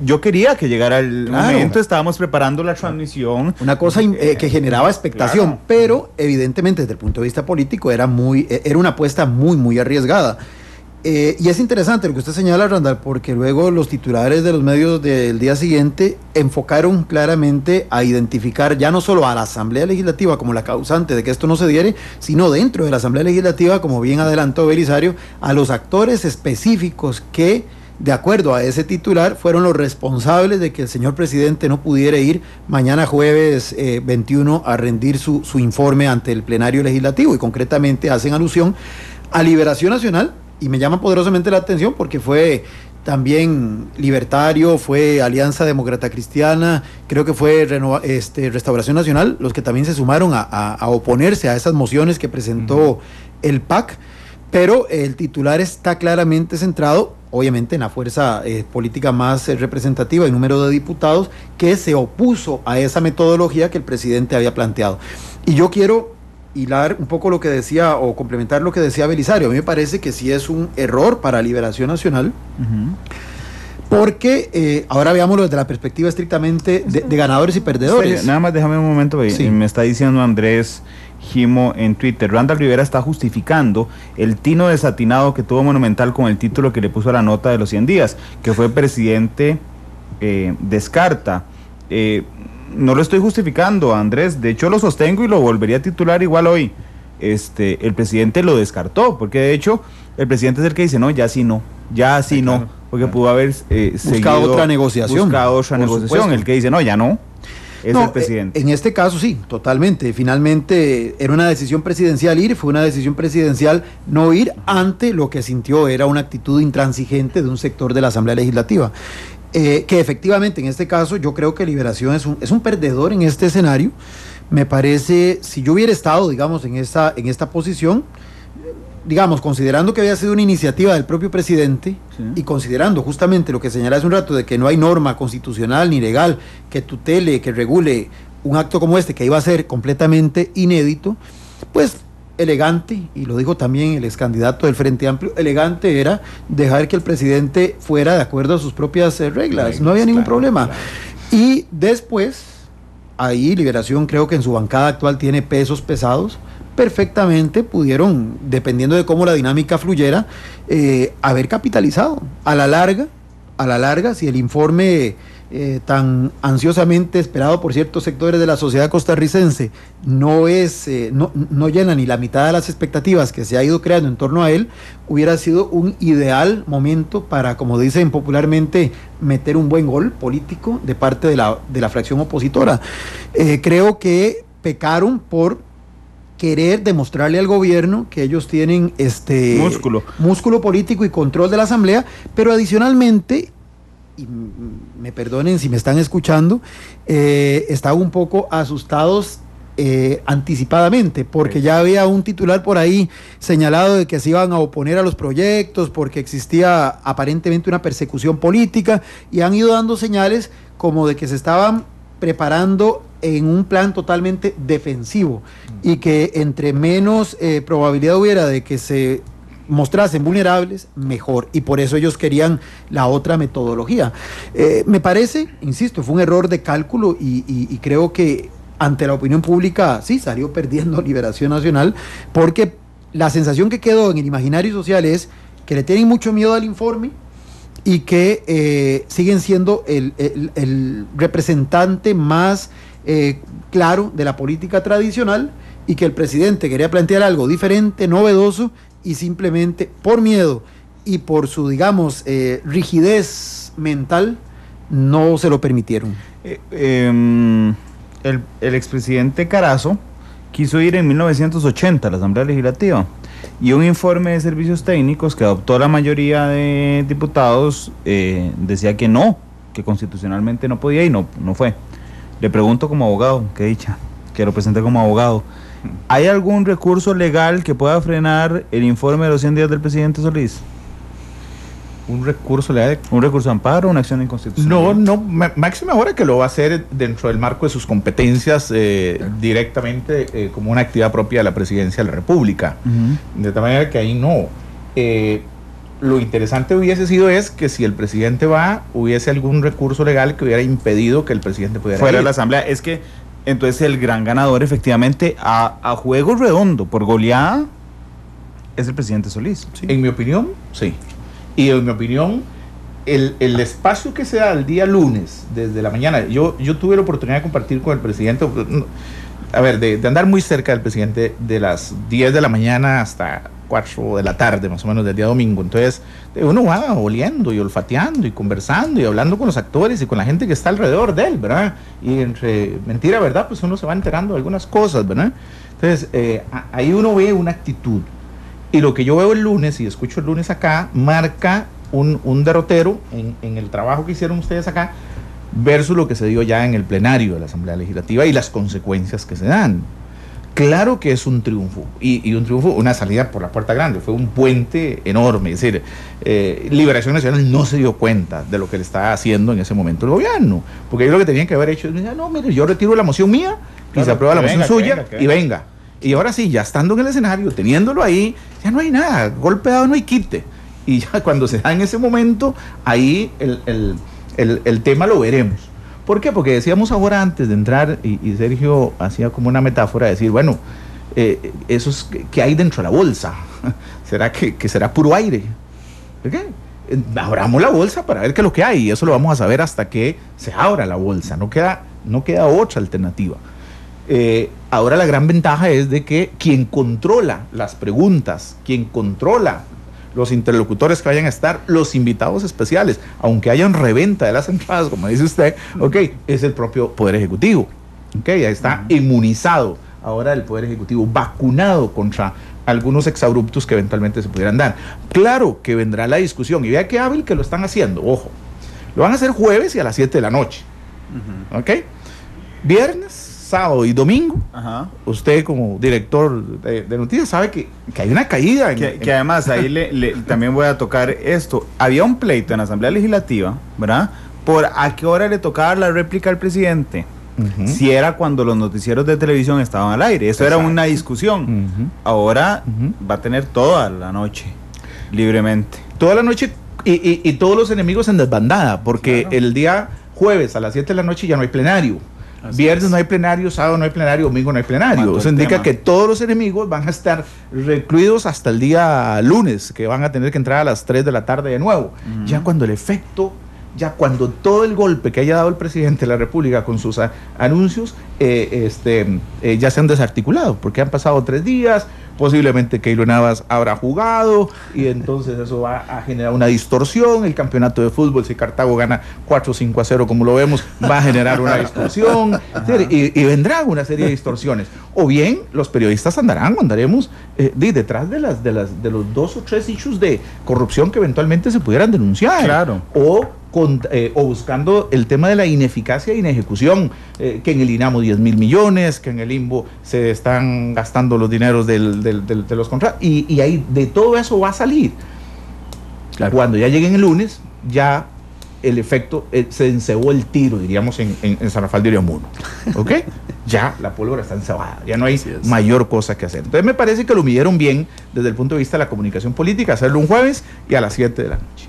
yo quería que llegara el momento, estábamos preparando la transmisión. Una cosa que generaba expectación, pero evidentemente desde el punto de vista político era una apuesta muy, muy arriesgada. Y es interesante lo que usted señala, Randall, porque luego los titulares de los medios del día siguiente enfocaron claramente a identificar ya no solo a la Asamblea Legislativa como la causante de que esto no se diere, sino dentro de la Asamblea Legislativa, como bien adelantó Belisario, a los actores específicos que, de acuerdo a ese titular, fueron los responsables de que el señor presidente no pudiera ir mañana jueves 21 a rendir su informe ante el plenario legislativo, y concretamente hacen alusión a Liberación Nacional. Y me llama poderosamente la atención porque fue también Libertario, fue Alianza Demócrata Cristiana, creo que fue Restauración Nacional, los que también se sumaron a oponerse a esas mociones que presentó el PAC, pero el titular está claramente centrado, obviamente, en la fuerza política más representativa en número de diputados, que se opuso a esa metodología que el presidente había planteado. Y yo quiero hilar un poco lo que decía, o complementar lo que decía Belisario. A mí me parece que sí es un error para Liberación Nacional, porque ahora veámoslo desde la perspectiva estrictamente de ganadores y perdedores. Sí, nada más déjame un momento, me está diciendo Andrés Gimo en Twitter: Randall Rivera está justificando el tino desatinado que tuvo Monumental con el título que le puso a la nota de los 100 días, que fue presidente descarta. No lo estoy justificando, Andrés, de hecho lo sostengo y lo volvería a titular igual hoy. El presidente lo descartó, porque de hecho el presidente es el que dice, no, ya sí no, porque pudo haber buscado otra negociación. El que dice, no, ya no, es el presidente. En este caso sí, totalmente. Finalmente era una decisión presidencial ir, fue una decisión presidencial no ir ante lo que sintió era una actitud intransigente de un sector de la Asamblea Legislativa. Que efectivamente en este caso yo creo que Liberación es un perdedor en este escenario. Me parece, si yo hubiera estado, digamos, en esta posición, digamos, considerando que había sido una iniciativa del propio presidente, y considerando justamente lo que señalé hace un rato, de que no hay norma constitucional ni legal que tutele, que regule un acto como este, que iba a ser completamente inédito, pues elegante, y lo dijo también el ex candidato del Frente Amplio, elegante era dejar que el presidente fuera de acuerdo a sus propias reglas, no había ningún problema. Y después, ahí Liberación creo que en su bancada actual tiene pesos pesados perfectamente pudieron, dependiendo de cómo la dinámica fluyera, haber capitalizado. A la larga, si el informe tan ansiosamente esperado por ciertos sectores de la sociedad costarricense no llena ni la mitad de las expectativas que se ha ido creando en torno a él, hubiera sido un ideal momento para, como dicen popularmente, meter un buen gol político de parte de la fracción opositora. Creo que pecaron por querer demostrarle al gobierno que ellos tienen músculo político y control de la Asamblea, pero adicionalmente, y me perdonen si me están escuchando, estaban un poco asustados anticipadamente, porque ya había un titular por ahí señalado de que se iban a oponer a los proyectos porque existía aparentemente una persecución política, y han ido dando señales como de que se estaban preparando en un plan totalmente defensivo, y que entre menos probabilidad hubiera de que se mostrasen vulnerables, mejor, y por eso ellos querían la otra metodología. Me parece, insisto, fue un error de cálculo, y creo que ante la opinión pública sí salió perdiendo Liberación Nacional, porque la sensación que quedó en el imaginario social es que le tienen mucho miedo al informe y que siguen siendo el representante más claro de la política tradicional, y que el presidente quería plantear algo diferente, novedoso, y simplemente por miedo y por su, digamos, rigidez mental, no se lo permitieron. El expresidente Carazo quiso ir en 1980 a la Asamblea Legislativa, y un informe de servicios técnicos que adoptó la mayoría de diputados decía que no, que constitucionalmente no podía, y no fue. Le pregunto como abogado, qué dicha, que lo presenté como abogado, ¿hay algún recurso legal que pueda frenar el informe de los 100 días del presidente Solís? ¿Un recurso legal? ¿Un recurso de amparo o una acción inconstitucional? No, máxima ahora que lo va a hacer dentro del marco de sus competencias directamente como una actividad propia de la Presidencia de la República. De tal manera que ahí no. Lo interesante hubiese sido que si el presidente hubiese algún recurso legal que hubiera impedido que el presidente pudiera fuera ir. de la Asamblea. Es que entonces el gran ganador, efectivamente, a juego redondo, por goleada, es el presidente Solís. ¿Sí? En mi opinión, sí. Y en mi opinión, el espacio que se da el día lunes, desde la mañana, yo tuve la oportunidad de compartir con el presidente, de andar muy cerca del presidente de las 10 de la mañana hasta 4 de la tarde, más o menos, del día domingo. Entonces, uno va oliendo y olfateando y conversando y hablando con los actores y con la gente que está alrededor de él, ¿verdad? Y entre mentira, ¿verdad? Pues uno se va enterando de algunas cosas, ¿verdad? Entonces, ahí uno ve una actitud. Y lo que yo veo el lunes y escucho el lunes acá, marca un derrotero en el trabajo que hicieron ustedes acá, versus lo que se dio ya en el plenario de la Asamblea Legislativa y las consecuencias que se dan. Claro que es un triunfo, y un triunfo, una salida por la puerta grande, fue un puente enorme. Es decir, Liberación Nacional no se dio cuenta de lo que le estaba haciendo en ese momento el gobierno, porque ellos lo que tenían que haber hecho es decir, no, mire, yo retiro la moción mía, claro, y se aprueba la moción suya, y venga. Y ahora sí, ya estando en el escenario, teniéndolo ahí, ya no hay nada, golpeado no hay quite. Y ya cuando se da en ese momento, ahí el tema lo veremos. ¿Por qué? Porque decíamos ahora antes de entrar, y Sergio hacía como una metáfora, de decir, bueno, eso es que hay dentro de la bolsa. ¿Será que será puro aire? ¿Por qué? Abramos la bolsa para ver qué es lo que hay, y eso lo vamos a saber hasta que se abra la bolsa. No queda otra alternativa. Ahora la gran ventaja es de que quien controla las preguntas, quien controla los interlocutores que vayan a estar, los invitados especiales, aunque hayan reventa de las entradas, como dice usted, es el propio Poder Ejecutivo. Ahí está inmunizado ahora el Poder Ejecutivo, vacunado contra algunos exabruptos que eventualmente se pudieran dar. Claro que vendrá la discusión, y vea qué hábil que lo están haciendo, ojo, lo van a hacer jueves y a las 7 de la noche. Viernes, sábado y domingo, usted como director de noticias sabe que hay una caída. Que además ahí también voy a tocar esto. Había un pleito en la Asamblea Legislativa, ¿verdad? Por a qué hora le tocaba la réplica al presidente. Si era cuando los noticieros de televisión estaban al aire. Eso era una discusión. Ahora va a tener toda la noche, libremente. Toda la noche y todos los enemigos en desbandada, porque el día jueves a las 7 de la noche ya no hay plenario. Viernes no hay plenario, sábado no hay plenario, domingo no hay plenario. Eso indica que todos los enemigos van a estar recluidos hasta el día lunes, que van a tener que entrar a las 3 de la tarde de nuevo. Ya cuando el efecto, ya cuando todo el golpe que haya dado el presidente de la República con sus anuncios ya se han desarticulado, porque han pasado 3 días, posiblemente Keylor Navas habrá jugado y entonces eso va a generar una distorsión. El campeonato de fútbol, si Cartago gana 4-5-0 como lo vemos, va a generar una distorsión y vendrán una serie de distorsiones. O bien los periodistas andaremos detrás de los 2 o 3 issues de corrupción que eventualmente se pudieran denunciar. Claro. O buscando el tema de la ineficacia e inejecución, que en el INAMO 10,000 millones, que en el INBO se están gastando los dineros de los contratos, y ahí de todo eso va a salir. Claro. Cuando ya lleguen el lunes, ya el efecto, se encebó el tiro, diríamos, en San Rafael de Oriamuno, ¿ok? Ya la pólvora está encebada, ya no hay mayor cosa que hacer. Entonces me parece que lo midieron bien desde el punto de vista de la comunicación política, hacerlo un jueves y a las 7 de la noche.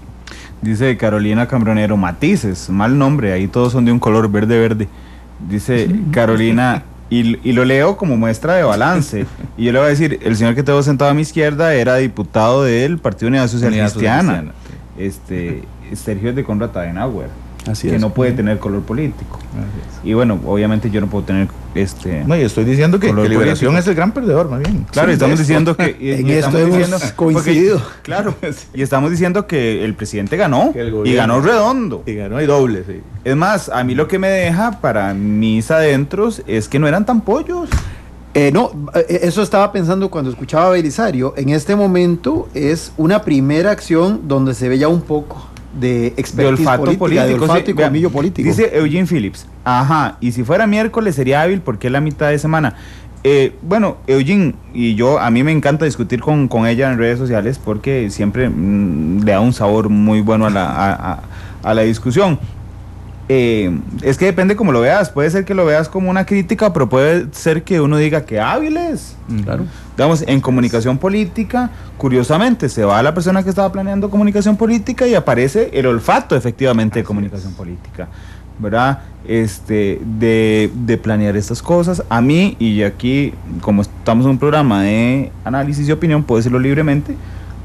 Dice Carolina Cambronero, matices, mal nombre, ahí todos son de un color verde. Dice Carolina, y lo leo como muestra de balance. Y yo le voy a decir, el señor que tengo sentado a mi izquierda era diputado del Partido Unidad Social Cristiana. Sergio es de Konrad Adenauer. Así que no puede tener color político. Y bueno, obviamente yo no puedo tener No, y estoy diciendo que Liberación político es el gran perdedor, más bien. Claro, sí, estamos diciendo que en esto hemos coincidido. Claro, y estamos diciendo que el presidente ganó, y ganó redondo. Y ganó y doble, sí. Es más, a mí lo que me deja para mis adentros es que no eran tan pollos. Eso estaba pensando cuando escuchaba a Belisario. En este momento es una primera acción donde se ve ya un poco de expertise política, de olfato y colmillo político. Dice Eugene Phillips, y si fuera miércoles sería hábil porque es la mitad de semana. Bueno, Eugene y yo, a mí me encanta discutir con ella en redes sociales porque siempre le da un sabor muy bueno a la discusión. Es que depende cómo lo veas, puede ser que lo veas como una crítica, pero puede ser que uno diga que hábiles. Claro. Digamos, en comunicación política, curiosamente, se va la persona que estaba planeando comunicación política y aparece el olfato efectivamente de comunicación política, ¿verdad? De planear estas cosas. A mí, y aquí, como estamos en un programa de análisis y opinión, puedo decirlo libremente,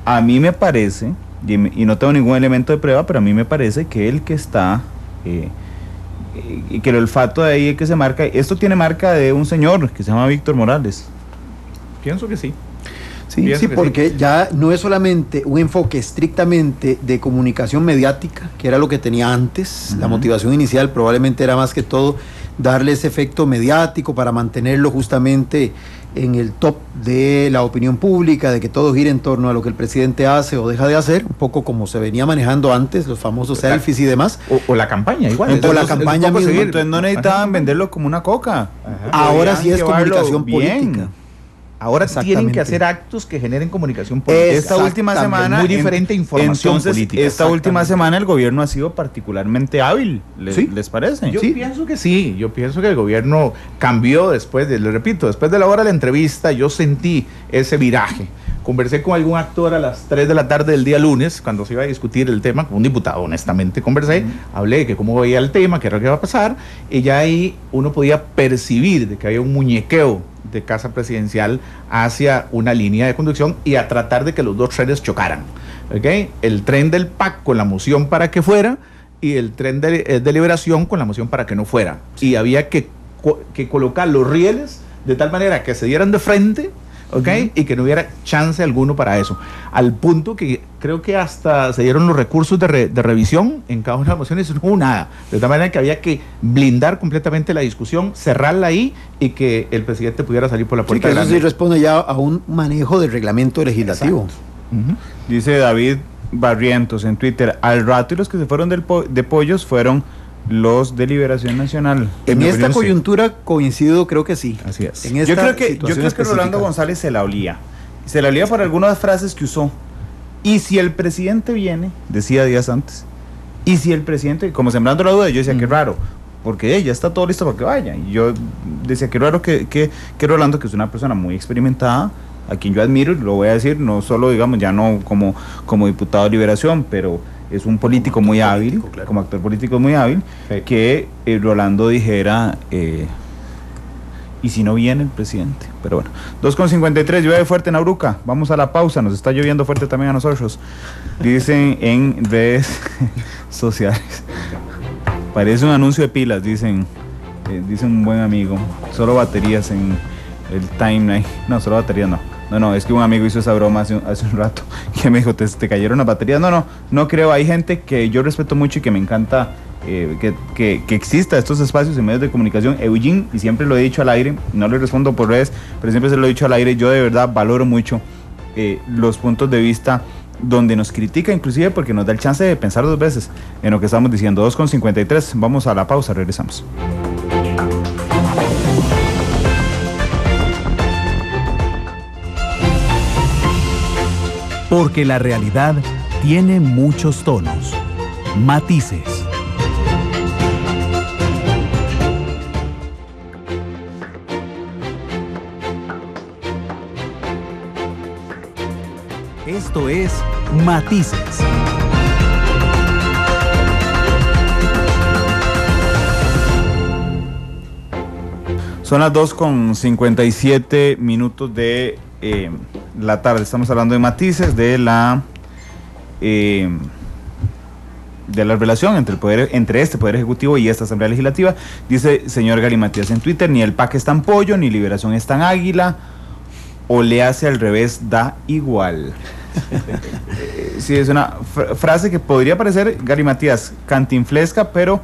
a mí me parece, y no tengo ningún elemento de prueba, pero a mí me parece que el que está... y que el olfato de ahí es que se marca. Esto tiene marca de un señor que se llama Víctor Morales. Pienso que sí. Sí, porque ya no es solamente un enfoque estrictamente de comunicación mediática, que era lo que tenía antes. La motivación inicial probablemente era más que todo darle ese efecto mediático para mantenerlo justamente en el top de la opinión pública, de que todo gire en torno a lo que el presidente hace o deja de hacer, un poco como se venía manejando antes, los famosos selfies y demás. O la campaña, igual. Entonces, la campaña misma. Entonces no necesitaban venderlo como una coca. Ahora sí es comunicación política. Ahora tienen que hacer actos que generen comunicación política. Esta última semana, muy diferente información política. Esta última semana el gobierno ha sido particularmente hábil, ¿les parece? Yo pienso que sí, yo pienso que el gobierno cambió después de la hora de la entrevista, yo sentí ese viraje. Conversé con algún actor a las 3 de la tarde del día lunes, cuando se iba a discutir el tema, con un diputado, honestamente conversé, hablé de que cómo veía el tema, qué era lo que iba a pasar, y ya ahí uno podía percibir de que había un muñequeo de Casa Presidencial hacia una línea de conducción y a tratar de que los dos trenes chocaran. ¿Okay? El tren del PAC con la moción para que fuera y el tren de Liberación con la moción para que no fuera. Y había que colocar los rieles de tal manera que se dieran de frente, ¿okay? Y que no hubiera chance alguno para eso. Al punto que creo que hasta se dieron los recursos de revisión en cada una de las mociones, no hubo nada. De tal manera que había que blindar completamente la discusión, cerrarla ahí y que el presidente pudiera salir por la puerta. Sí, que eso sí responde ya a un manejo del reglamento legislativo. Dice David Barrientos en Twitter, al rato y los que se fueron de pollos fueron los de Liberación Nacional. En esta coyuntura coincido, creo que sí. Así es. Yo creo que Rolando González se la olía por algunas frases que usó. Y si el presidente viene, decía días antes, y si el presidente, como sembrando la duda, yo decía que raro, porque ya está todo listo para que vaya. Y yo decía que raro que Rolando, que es una persona muy experimentada, a quien yo admiro, lo voy a decir, no solo, digamos, ya no como diputado de Liberación, pero es un político muy hábil, claro. como actor político muy hábil, Sí. que Rolando dijera, ¿y si no viene el presidente? Pero bueno, 2:53, llueve fuerte en Auruca, vamos a la pausa, nos está lloviendo fuerte también a nosotros, dicen en redes sociales. Parece un anuncio de pilas, dicen un buen amigo, solo baterías en el timeline, no, solo baterías no, es que un amigo hizo esa broma hace un rato, que me dijo, te cayeron las baterías, no creo, hay gente que yo respeto mucho y que me encanta que exista estos espacios en medios de comunicación. Eugene, y siempre lo he dicho al aire, no le respondo por redes, pero siempre se lo he dicho al aire, yo de verdad valoro mucho los puntos de vista donde nos critica, inclusive porque nos da el chance de pensar dos veces en lo que estamos diciendo. 2:53, vamos a la pausa, regresamos. Porque la realidad tiene muchos tonos, matices. Esto es Matices. Son las 2:57 de la tarde. Estamos hablando de matices de la relación entre este Poder Ejecutivo y esta Asamblea Legislativa. Dice señor Gary Matías en Twitter, ni el PAC es tan pollo, ni Liberación es tan águila, o le hace al revés, da igual. Sí, es una frase que podría parecer, Gary Matías, cantinflesca, pero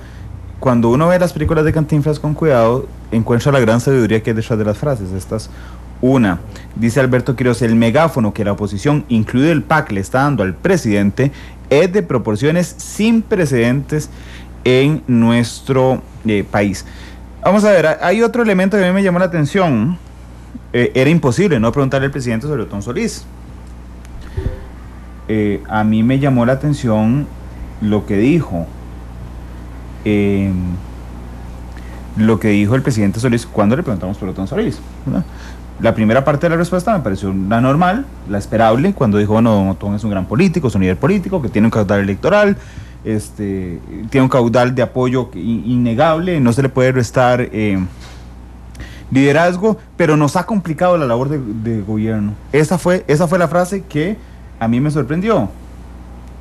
cuando uno ve las películas de Cantinflas con cuidado, encuentra la gran sabiduría que hay detrás de las frases. Esta es una. Dice Alberto Quiroz, el megáfono que la oposición, incluido el PAC, le está dando al presidente es de proporciones sin precedentes en nuestro país. Vamos a ver, hay otro elemento que a mí me llamó la atención. Era imposible no preguntarle al presidente sobre Otón Solís. A mí me llamó la atención lo que dijo. Lo que dijo el presidente Solís cuando le preguntamos por Otón Solís, ¿verdad? La primera parte de la respuesta me pareció la normal, la esperable, cuando dijo, bueno, don Otón es un gran político, es un líder político, que tiene un caudal electoral, tiene un caudal de apoyo innegable, no se le puede restar liderazgo, pero nos ha complicado la labor de gobierno. Esa fue la frase que a mí me sorprendió.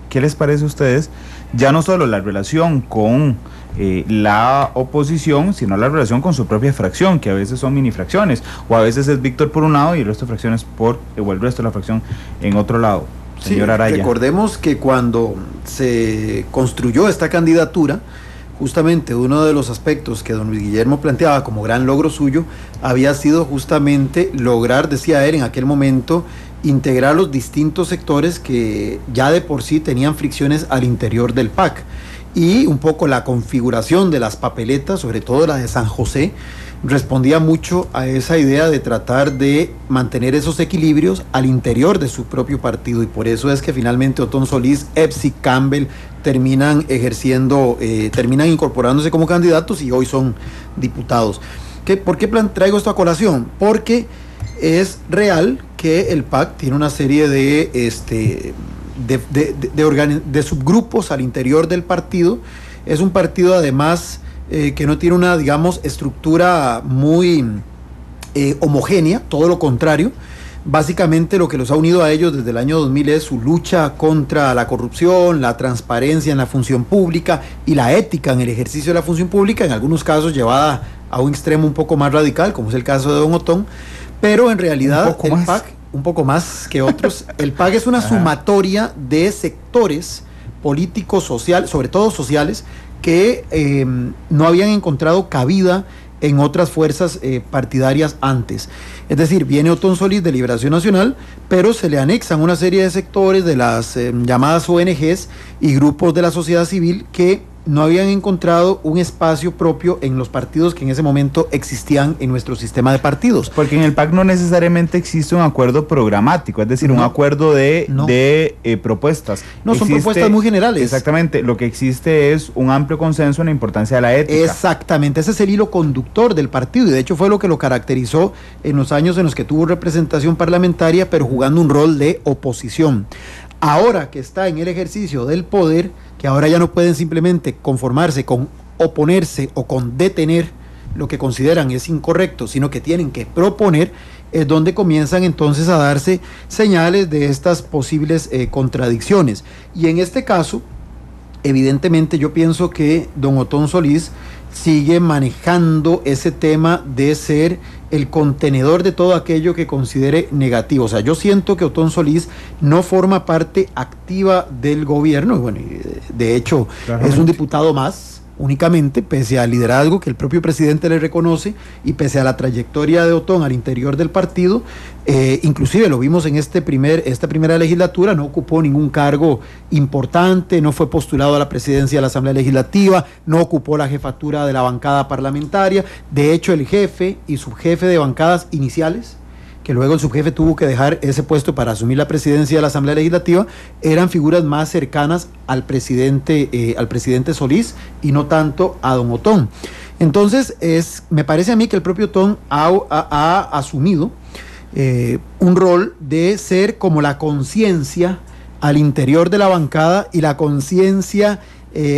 ¿Qué les parece a ustedes? Ya no solo la relación con la oposición, sino la relación con su propia fracción, que a veces son mini fracciones, o a veces es Víctor por un lado y el resto de fracciones o el resto de la fracción en otro lado. Señor Araya. Recordemos que cuando se construyó esta candidatura, justamente uno de los aspectos que don Luis Guillermo planteaba como gran logro suyo había sido justamente lograr, decía él en aquel momento, integrar los distintos sectores que ya de por sí tenían fricciones al interior del PAC, y un poco la configuración de las papeletas, sobre todo la de San José, respondía mucho a esa idea de tratar de mantener esos equilibrios al interior de su propio partido, y por eso es que finalmente Otón Solís, Epsi, Campbell terminan incorporándose como candidatos y hoy son diputados. ¿Por qué traigo esto a colación? Porque es real que el PAC tiene una serie de subgrupos al interior del partido. Es un partido además que no tiene una, digamos, estructura muy homogénea, todo lo contrario. Básicamente lo que los ha unido a ellos desde el año 2000 es su lucha contra la corrupción, la transparencia en la función pública y la ética en el ejercicio de la función pública, en algunos casos llevada a un extremo un poco más radical, como es el caso de don Otón, pero en realidad el PAC, un poco más que otros, el PAC es una sumatoria de sectores políticos, sociales, sobre todo sociales, que no habían encontrado cabida en otras fuerzas partidarias antes. Es decir, viene Otón Solís de Liberación Nacional, pero se le anexan una serie de sectores de las llamadas ONGs y grupos de la sociedad civil que no habían encontrado un espacio propio en los partidos que en ese momento existían en nuestro sistema de partidos. Porque en el PAC no necesariamente existe un acuerdo programático, es decir, un acuerdo de propuestas. No, son propuestas muy generales. Exactamente, lo que existe es un amplio consenso en la importancia de la ética. Exactamente, ese es el hilo conductor del partido, y de hecho fue lo que lo caracterizó en los años en los que tuvo representación parlamentaria, pero jugando un rol de oposición. ahora que está en el ejercicio del poder, que ahora ya no pueden simplemente conformarse con oponerse o con detener lo que consideran es incorrecto, sino que tienen que proponer, es donde comienzan entonces a darse señales de estas posibles contradicciones. Y en este caso, evidentemente yo pienso que don Otón Solís sigue manejando ese tema de ser el contenedor de todo aquello que considere negativo. O sea, yo siento que Otón Solís no forma parte activa del gobierno, y bueno, de hecho es un diputado más, únicamente, pese al liderazgo que el propio presidente le reconoce y pese a la trayectoria de Otón al interior del partido. Inclusive lo vimos en esta primera legislatura, no ocupó ningún cargo importante, no fue postulado a la presidencia de la Asamblea Legislativa, no ocupó la jefatura de la bancada parlamentaria. De hecho, el jefe y subjefe de bancadas iniciales, que luego el subjefe tuvo que dejar ese puesto para asumir la presidencia de la Asamblea Legislativa, eran figuras más cercanas al presidente Solís y no tanto a don Otón. Entonces, me parece a mí que el propio Otón ha asumido un rol de ser como la conciencia al interior de la bancada y la conciencia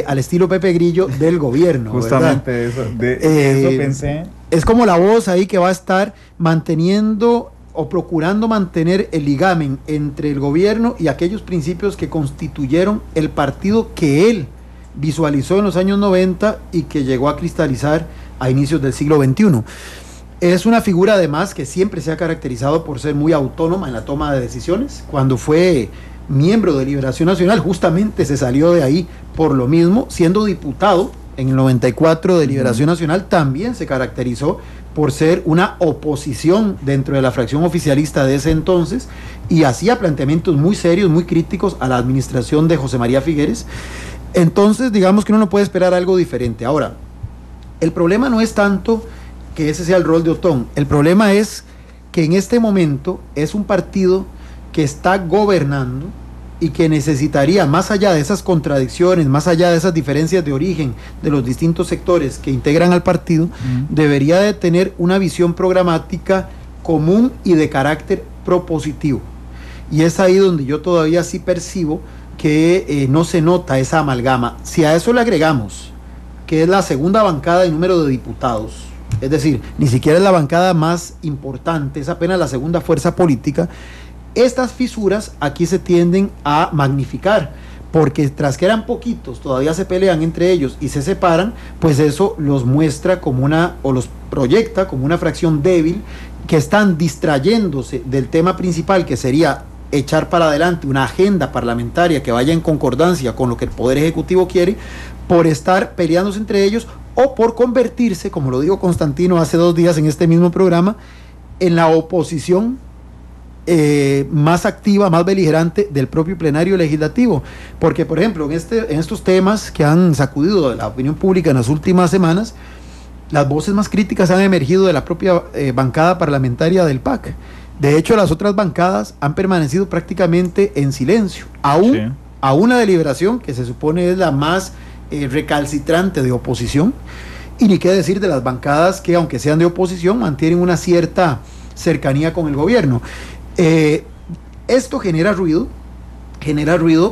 al estilo Pepe Grillo del gobierno. Justamente eso pensé. Es como la voz ahí que va a estar manteniendo o procurando mantener el ligamen entre el gobierno y aquellos principios que constituyeron el partido que él visualizó en los años 90 y que llegó a cristalizar a inicios del siglo XXI. Es una figura además que siempre se ha caracterizado por ser muy autónoma en la toma de decisiones. Cuando fue miembro de Liberación Nacional, justamente se salió de ahí por lo mismo. Siendo diputado en el 94 de Liberación Nacional, también se caracterizó por ser una oposición dentro de la fracción oficialista de ese entonces, y hacía planteamientos muy serios, muy críticos a la administración de José María Figueres. Entonces, digamos que uno no puede esperar algo diferente. Ahora, el problema no es tanto que ese sea el rol de Otón, el problema es que en este momento es un partido que está gobernando y que necesitaría, más allá de esas contradicciones, más allá de esas diferencias de origen de los distintos sectores que integran al partido, debería de tener una visión programática común y de carácter propositivo. Y es ahí donde yo todavía sí percibo que no se nota esa amalgama. Si a eso le agregamos que es la segunda bancada en número de diputados, es decir, ni siquiera es la bancada más importante, es apenas la segunda fuerza política, estas fisuras aquí se tienden a magnificar, porque tras que eran poquitos, todavía se pelean entre ellos y se separan, pues eso los muestra como los proyecta como una fracción débil, que están distrayéndose del tema principal, que sería echar para adelante una agenda parlamentaria que vaya en concordancia con lo que el Poder Ejecutivo quiere, por estar peleándose entre ellos o por convertirse, como lo dijo Constantino hace 2 días en este mismo programa, en la oposición más activa, más beligerante del propio plenario legislativo. Porque, por ejemplo, en estos temas que han sacudido la opinión pública en las últimas semanas, las voces más críticas han emergido de la propia bancada parlamentaria del PAC. De hecho, las otras bancadas han permanecido prácticamente en silencio, a una deliberación que se supone es la más recalcitrante de oposición, y ni qué decir de las bancadas que, aunque sean de oposición, mantienen una cierta cercanía con el gobierno. Esto genera ruido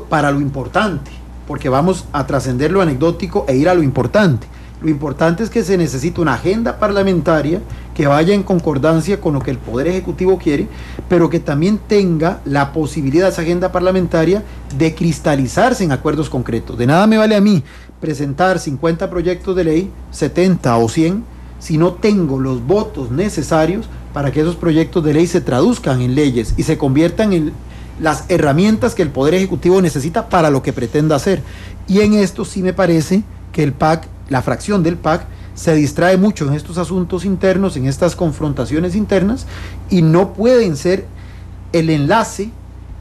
para lo importante, porque vamos a trascender lo anecdótico e ir a lo importante. Lo importante es que se necesita una agenda parlamentaria que vaya en concordancia con lo que el Poder Ejecutivo quiere, pero que también tenga la posibilidad, esa agenda parlamentaria, de cristalizarse en acuerdos concretos. De nada me vale a mí presentar 50 proyectos de ley, 70 o 100, si no tengo los votos necesarios para que esos proyectos de ley se traduzcan en leyes y se conviertan en las herramientas que el Poder Ejecutivo necesita para lo que pretenda hacer. Y en esto sí me parece que el PAC, la fracción del PAC, se distrae mucho en estos asuntos internos, en estas confrontaciones internas, y no pueden ser el enlace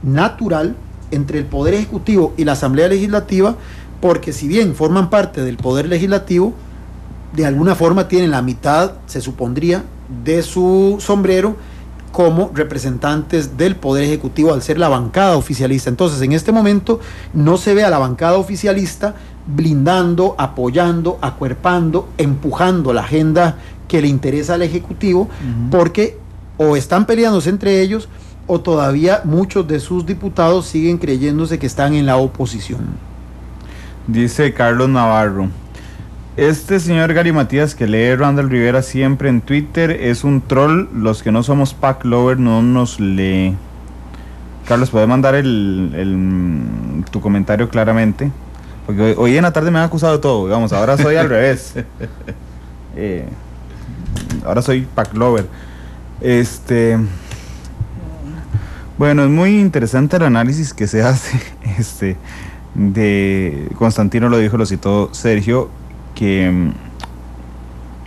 natural entre el Poder Ejecutivo y la Asamblea Legislativa, porque si bien forman parte del Poder Legislativo, de alguna forma tienen la mitad, se supondría, de su sombrero como representantes del Poder Ejecutivo, al ser la bancada oficialista. Entonces, en este momento no se ve a la bancada oficialista blindando, apoyando, acuerpando, empujando la agenda que le interesa al Ejecutivo, porque o están peleándose entre ellos o todavía muchos de sus diputados siguen creyéndose que están en la oposición? Dice Carlos Navarro: este señor Gary Matías que lee Randall Rivera siempre en Twitter es un troll. Los que no somos PAC lover no nos lee. Carlos, ¿puedes mandar tu comentario claramente? Porque hoy en la tarde me han acusado de todo, digamos, ahora soy al revés. Ahora soy PAC lover. Bueno, es muy interesante el análisis que se hace de Constantino, lo citó Sergio, que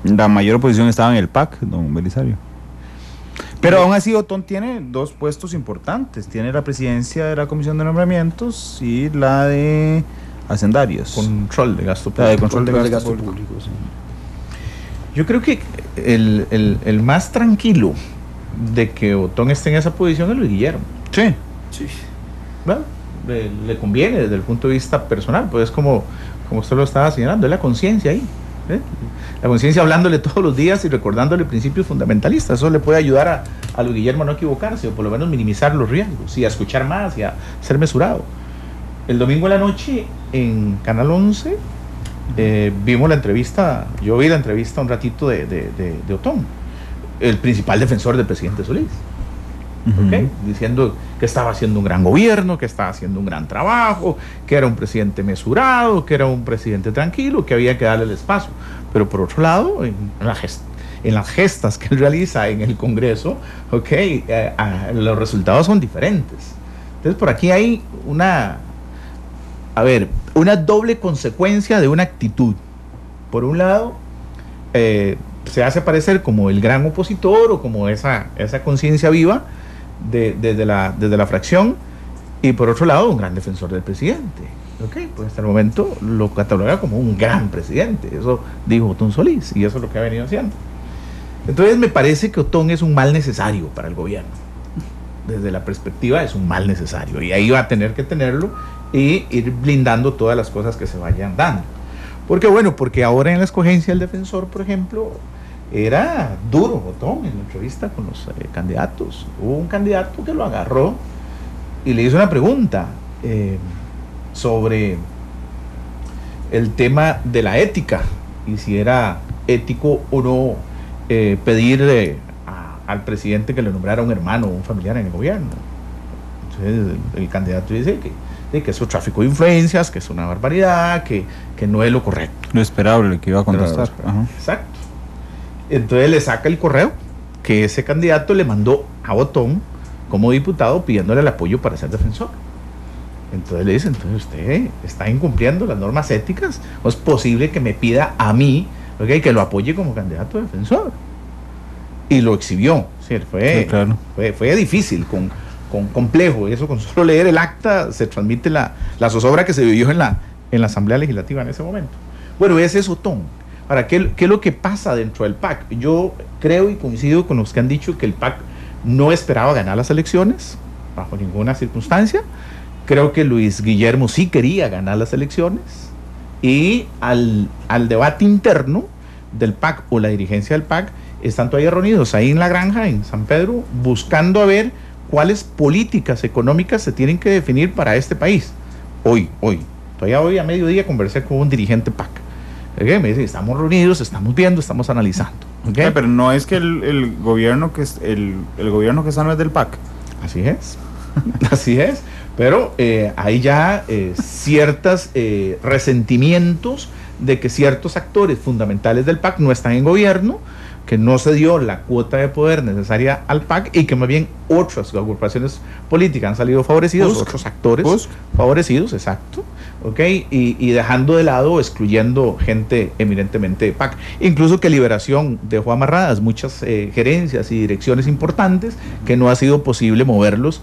la mayor oposición estaba en el PAC, don Belisario. Pero aún así Otón tiene dos puestos importantes, tiene la presidencia de la Comisión de Nombramientos y la de Hacendarios. Control de gasto público. La de control de gasto público. Sí. Yo creo que el más tranquilo de que Otón esté en esa posición es Luis Guillermo. Sí. Bueno, le conviene desde el punto de vista personal, pues es como usted lo estaba señalando, es la conciencia ahí. La conciencia hablándole todos los días y recordándole principios fundamentalistas. Eso le puede ayudar a Luis Guillermo a no equivocarse, o por lo menos minimizar los riesgos y a escuchar más y a ser mesurado. El domingo en la noche en Canal 11 vimos la entrevista, yo vi la entrevista un ratito de Otón, el principal defensor del presidente Solís. ¿Okay? Diciendo que estaba haciendo un gran gobierno, que estaba haciendo un gran trabajo, que era un presidente mesurado, que era un presidente tranquilo, que había que darle el espacio. Pero por otro lado, en las gestas que él realiza en el Congreso, los resultados son diferentes. Entonces por aquí hay una doble consecuencia de una actitud. Por un lado, se hace parecer como el gran opositor o como esa conciencia viva desde la fracción, y por otro lado un gran defensor del presidente. Pues hasta el momento lo cataloga como un gran presidente, eso dijo Otón Solís, y eso es lo que ha venido haciendo. Entonces me parece que Otón es un mal necesario para el gobierno. Desde la perspectiva es un mal necesario, y ahí va a tener que tenerlo y ir blindando todas las cosas que se vayan dando. Porque ahora en la escogencia del defensor, por ejemplo, era duro Otón en la entrevista con los candidatos. Hubo un candidato que lo agarró y le hizo una pregunta sobre el tema de la ética y si era ético o no pedirle al presidente que le nombrara un hermano o un familiar en el gobierno. Entonces el candidato dice que es un tráfico de influencias, que es una barbaridad, que no es lo correcto. Lo esperable que iba a contestar. Exacto. Entonces le saca el correo que ese candidato le mandó a Otón como diputado pidiéndole el apoyo para ser defensor. Entonces le dice: entonces usted está incumpliendo las normas éticas, o es posible que me pida a mí que lo apoye como candidato a defensor. Y lo exhibió. Sí, claro. fue difícil, complejo. Eso, con solo leer el acta se transmite la zozobra que se vivió en la Asamblea Legislativa en ese momento. Bueno, ese es Otón. Ahora, ¿qué es lo que pasa dentro del PAC? Yo creo y coincido con los que han dicho que el PAC no esperaba ganar las elecciones bajo ninguna circunstancia. Creo que Luis Guillermo sí quería ganar las elecciones, y al debate interno del PAC o la dirigencia del PAC están todavía reunidos ahí en la granja en San Pedro, buscando a ver cuáles políticas económicas se tienen que definir para este país. Todavía hoy a mediodía conversé con un dirigente PAC. Me dice: estamos reunidos, estamos viendo, estamos analizando. Pero no es que el gobierno que gobierno que está no es del PAC. Así es. Así es. Pero hay ya ciertos resentimientos de que ciertos actores fundamentales del PAC no están en gobierno, que no se dio la cuota de poder necesaria al PAC, y que más bien otras agrupaciones políticas han salido favorecidos, otros actores favorecidos, exacto, y dejando de lado o excluyendo gente eminentemente de PAC. Incluso que Liberación dejó amarradas muchas gerencias y direcciones importantes que no ha sido posible moverlos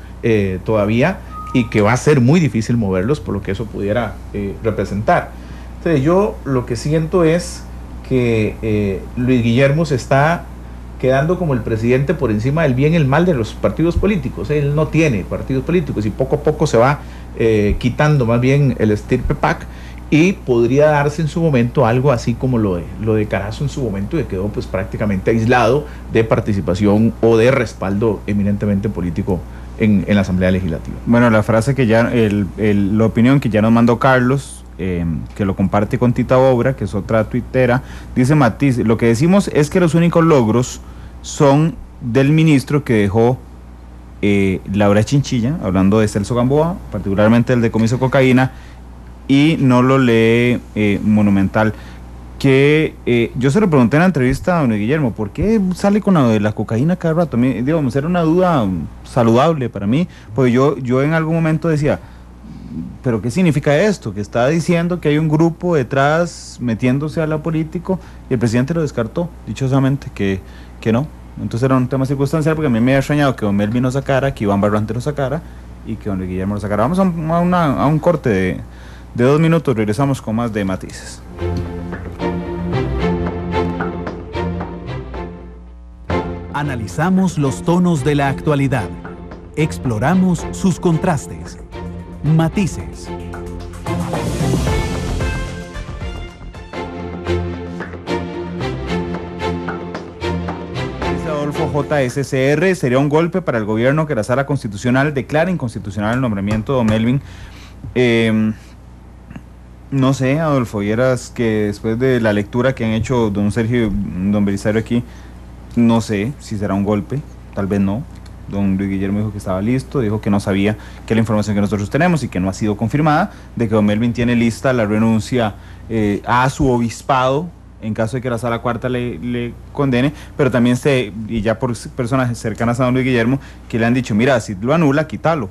todavía, y que va a ser muy difícil moverlos por lo que eso pudiera representar. Entonces yo lo que siento es que Luis Guillermo se está quedando como el presidente por encima del bien y el mal de los partidos políticos. Él no tiene partidos políticos, y poco a poco se va quitando más bien el estirpe PAC, y podría darse en su momento algo así como lo de Carazo en su momento, que quedó pues prácticamente aislado de participación o de respaldo eminentemente político en la Asamblea Legislativa. Bueno, la frase que ya, la opinión que ya nos mandó Carlos, que lo comparte con Tita Obra, que es otra tuitera, dice Matiz, lo que decimos es que los únicos logros son del ministro que dejó Laura Chinchilla, hablando de Celso Gamboa, particularmente el decomiso de cocaína, y no lo lee Monumental. Que yo se lo pregunté en la entrevista a don Guillermo, ¿por qué sale con la cocaína cada rato? Digamos, era una duda saludable para mí, pues yo en algún momento decía, ¿pero qué significa esto? Que está diciendo que hay un grupo detrás metiéndose a la política, y el presidente lo descartó, dichosamente, que no. Entonces era un tema circunstancial, porque a mí me había extrañado que don Melvin lo sacara, que Iván Barrante lo sacara, y que don Guillermo lo sacara. Vamos a un corte de 2 minutos, regresamos con más de Matices. Analizamos los tonos de la actualidad. Exploramos sus contrastes. Matices. Dice Adolfo JSCR, sería un golpe para el gobierno que la Sala Constitucional declara inconstitucional el nombramiento de don Melvin. No sé, Adolfo, vieras que después de la lectura que han hecho don Sergio y don Belisario aquí, no sé si será un golpe, tal vez no. Don Luis Guillermo dijo que estaba listo, dijo que no sabía que la información que nosotros tenemos y que no ha sido confirmada, de que don Melvin tiene lista la renuncia a su obispado en caso de que la Sala Cuarta le condene, pero también y ya por personas cercanas a don Luis Guillermo, que le han dicho, mira, si lo anula, quítalo.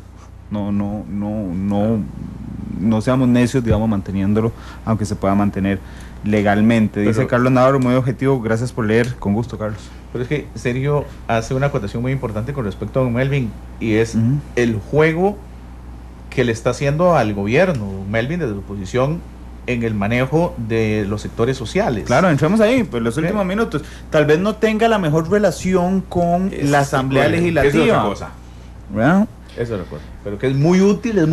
No seamos necios, digamos, manteniéndolo, aunque se pueda mantener legalmente. Dice Carlos Navarro, muy objetivo, gracias por leer, con gusto, Carlos. Pero es que Sergio hace una acotación muy importante con respecto a don Melvin, y es el juego que le está haciendo al gobierno, Melvin, desde su posición en el manejo de los sectores sociales. Claro, entramos ahí, pues los últimos minutos. Tal vez no tenga la mejor relación con la Asamblea Legislativa. Es otra cosa. ¿Verdad? Eso es otra cosa. Pero que es muy útil al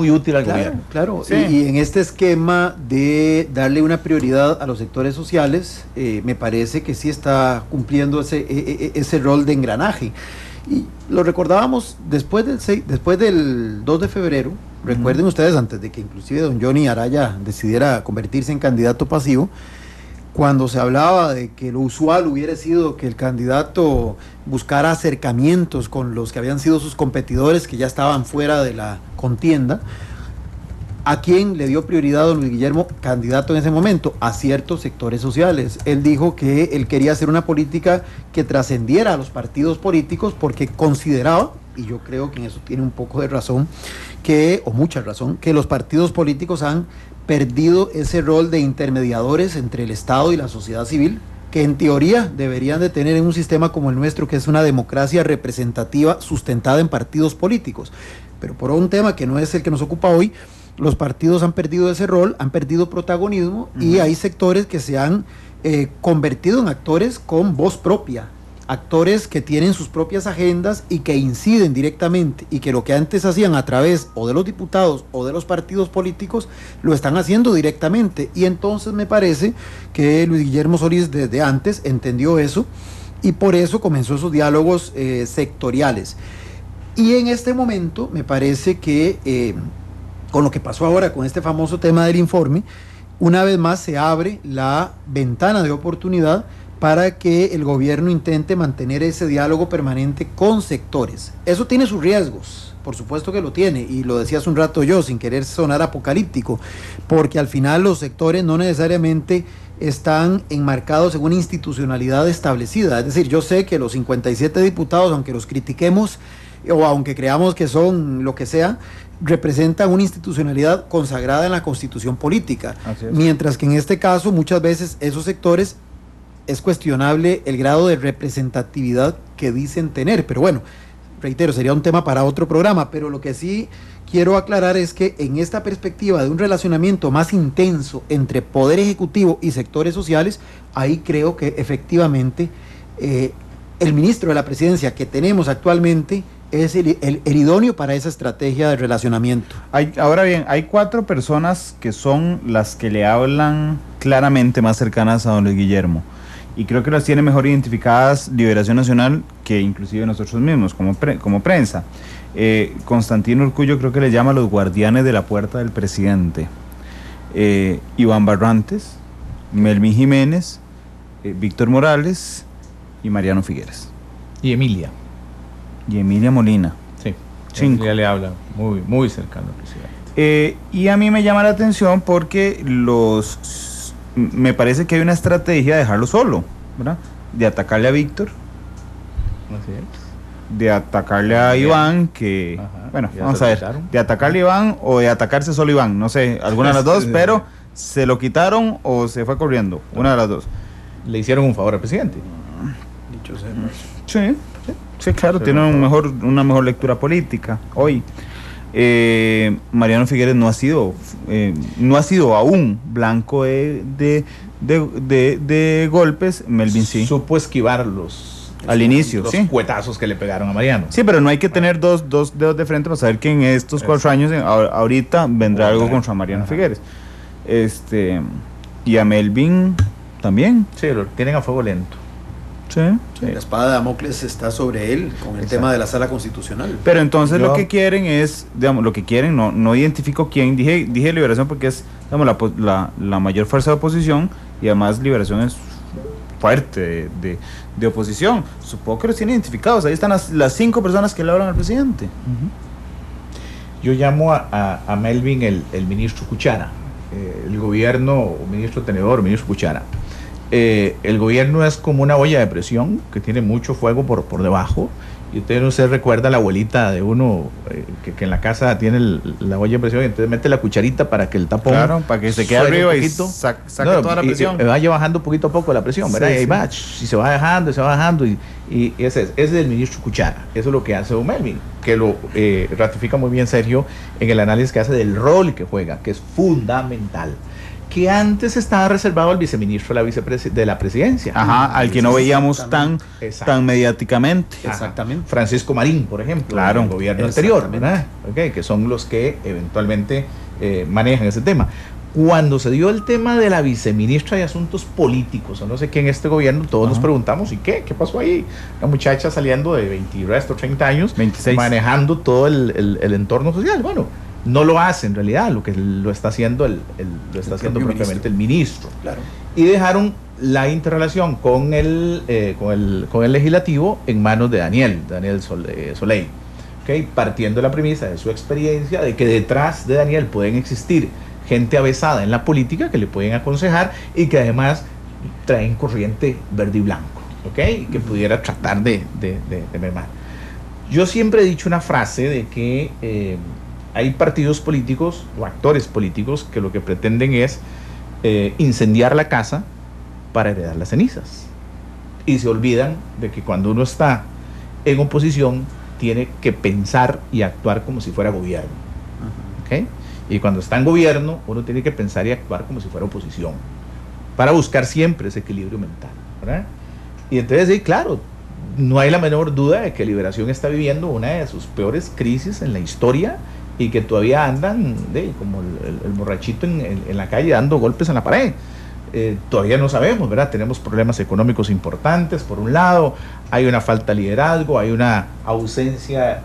gobierno. Claro, sí. Y en este esquema de darle una prioridad a los sectores sociales, me parece que sí está cumpliendo ese rol de engranaje. Y lo recordábamos después del 2 de febrero, recuerden ustedes, antes de que inclusive don Johnny Araya decidiera convertirse en candidato pasivo, cuando se hablaba de que lo usual hubiera sido que el candidato buscara acercamientos con los que habían sido sus competidores, que ya estaban fuera de la contienda, ¿a quién le dio prioridad don Luis Guillermo, candidato en ese momento? A ciertos sectores sociales. Él dijo que él quería hacer una política que trascendiera a los partidos políticos, porque consideraba, y yo creo que en eso tiene un poco de razón, o mucha razón, que los partidos políticos han perdido ese rol de intermediadores entre el Estado y la sociedad civil, que en teoría deberían de tener en un sistema como el nuestro, que es una democracia representativa sustentada en partidos políticos. Pero por un tema que no es el que nos ocupa hoy, los partidos han perdido ese rol, han perdido protagonismo, y hay sectores que se han convertido en actores con voz propia, actores que tienen sus propias agendas y que inciden directamente, y que lo que antes hacían a través o de los diputados o de los partidos políticos, lo están haciendo directamente. Y entonces me parece que Luis Guillermo Solís desde antes entendió eso, y por eso comenzó esos diálogos sectoriales. Y en este momento me parece que con lo que pasó ahora con este famoso tema del informe, una vez más se abre la ventana de oportunidad para que el gobierno intente mantener ese diálogo permanente con sectores. Eso tiene sus riesgos, por supuesto que lo tiene, y lo decía hace un rato yo, sin querer sonar apocalíptico, porque al final los sectores no necesariamente están enmarcados en una institucionalidad establecida. Es decir, yo sé que los 57 diputados, aunque los critiquemos o aunque creamos que son lo que sea, representan una institucionalidad consagrada en la Constitución política, mientras que en este caso muchas veces esos sectores es cuestionable el grado de representatividad que dicen tener. Pero bueno, reitero, sería un tema para otro programa, pero lo que sí quiero aclarar es que en esta perspectiva de un relacionamiento más intenso entre Poder Ejecutivo y sectores sociales, ahí creo que efectivamente el ministro de la Presidencia que tenemos actualmente es el idóneo para esa estrategia de relacionamiento. Ahora bien, hay 4 personas que son las que le hablan claramente más cercanas a don Luis Guillermo. Y creo que las tiene mejor identificadas Liberación Nacional que inclusive nosotros mismos como prensa. Constantino Urcullo creo que le llama los guardianes de la puerta del presidente. Iván Barrantes, Melvin Jiménez, Víctor Morales y Mariano Figueres. Y Emilia Molina. Sí, 5. Emilia le habla muy, muy cercano al presidente. Y a mí me llama la atención porque me parece que hay una estrategia de dejarlo solo, ¿verdad? De atacarle a Víctor, Así es. de atacarle a Iván, que, Ajá, bueno, ya vamos se a lo ver, quitaron. de atacarle a Iván o de atacarse solo Iván, no sé, alguna de las dos, pero se lo quitaron o se fue corriendo, una de las dos. Le hicieron un favor al presidente. Dicho sea. Sí, claro, tiene una mejor lectura política hoy. Mariano Figueres no ha sido aún blanco de golpes. Melvin sí. Supo esquivar los cuetazos que le pegaron a Mariano. Sí, pero no hay que tener dos dedos de frente para saber que en estos 4 años, ahorita vendrá algo contra Mariano Figueres. Y a Melvin también. Sí, lo tienen a fuego lento. Sí. La espada de Damocles está sobre él con el tema de la sala constitucional. Pero entonces lo que quieren es, digamos, no identifico quién, dije Liberación porque es, digamos, la mayor fuerza de oposición y además Liberación es fuerte de oposición. Supongo que los tienen identificados, ahí están las 5 personas que le hablan al presidente. Yo llamo a Melvin el ministro Cuchara, el gobierno, o ministro Tenedor, ministro Cuchara. El gobierno es como una olla de presión que tiene mucho fuego por debajo, y usted recuerda a la abuelita de uno que en la casa tiene la olla de presión y entonces mete la cucharita para que el tapón, claro, para que se quede arriba y saque toda la presión, y vaya bajando poquito a poco la presión, ¿verdad? Sí, y ahí sí. va, y se va bajando y ese es el ministro Cuchara. Eso es lo que hace don Melvin, que lo ratifica muy bien Sergio en el análisis que hace del rol que juega, que es fundamental, que antes estaba reservado al viceministro de la presidencia. Ajá, al que no veíamos tan mediáticamente. Exactamente. Francisco Marín, por ejemplo, claro, el gobierno anterior, ¿verdad? Okay, que son los que eventualmente manejan ese tema. Cuando se dio el tema de la viceministra de Asuntos Políticos, o no sé qué en este gobierno, todos nos preguntamos, ¿y qué? ¿Qué pasó ahí? Una muchacha saliendo de 30 años, 26, manejando todo el entorno social. Bueno, no lo hace en realidad, lo que lo está haciendo propiamente el ministro. Claro. Y dejaron la interrelación con el legislativo en manos de Daniel Soleil, ¿okay? Partiendo de la premisa de su experiencia de que detrás de Daniel pueden existir gente avesada en la política que le pueden aconsejar y que además traen corriente verde y blanco, ¿okay? Que pudiera tratar de mermar. Yo siempre he dicho una frase de que hay partidos políticos o actores políticos que lo que pretenden es incendiar la casa para heredar las cenizas. Y se olvidan de que cuando uno está en oposición tiene que pensar y actuar como si fuera gobierno. ¿Okay? Y cuando está en gobierno uno tiene que pensar y actuar como si fuera oposición, para buscar siempre ese equilibrio mental, ¿verdad? Y entonces, sí, claro, no hay la menor duda de que Liberación está viviendo una de sus peores crisis en la historia y que todavía andan como el borrachito en la calle dando golpes en la pared. Todavía no sabemos, ¿verdad? Tenemos problemas económicos importantes, por un lado, hay una falta de liderazgo, hay una ausencia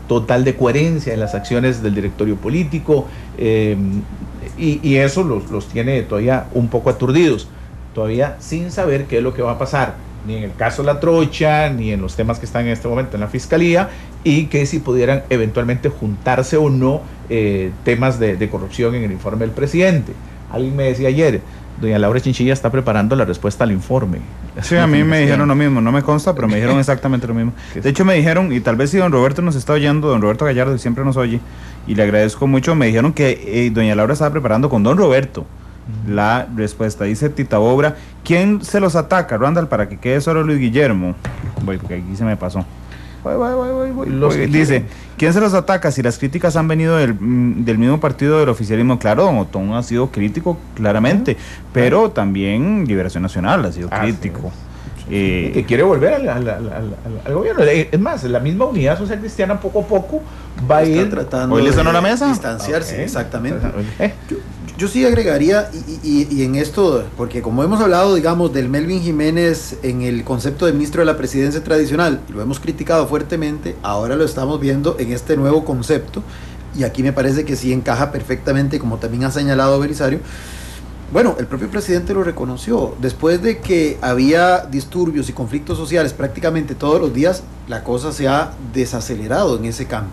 total de coherencia en las acciones del directorio político, y eso los tiene todavía un poco aturdidos, todavía sin saber qué es lo que va a pasar, ni en el caso de la trocha, ni en los temas que están en este momento en la fiscalía, y que si pudieran eventualmente juntarse o no temas de corrupción en el informe del presidente. Alguien me decía ayer, doña Laura Chinchilla está preparando la respuesta al informe. Sí, a mí me dijeron lo mismo, no me consta, pero me dijeron exactamente lo mismo. De hecho me dijeron, y tal vez si don Roberto nos está oyendo, don Roberto Gallardo, que siempre nos oye, y le agradezco mucho, me dijeron que doña Laura estaba preparando con don Roberto la respuesta. Dice Tita Bobra, ¿quién se los ataca, Randall, para que quede solo Luis Guillermo? Voy, porque aquí se me pasó. Voy. Dice, ¿quién se los ataca si las críticas han venido del mismo partido del oficialismo? Claro, don Otón ha sido crítico, claramente, pero también Liberación Nacional ha sido crítico. que quiere volver al gobierno. Es más, la misma Unidad Social Cristiana poco a poco va a ir tratando ¿Hoy le sonó la mesa? distanciarse, Okay. exactamente. Yo sí agregaría, y en esto, porque como hemos hablado, digamos, del Melvin Jiménez en el concepto de ministro de la presidencia tradicional, y lo hemos criticado fuertemente, ahora lo estamos viendo en este nuevo concepto, y aquí me parece que sí encaja perfectamente, como también ha señalado Belisario. Bueno, el propio presidente lo reconoció. Después de que había disturbios y conflictos sociales prácticamente todos los días, la cosa se ha desacelerado en ese campo.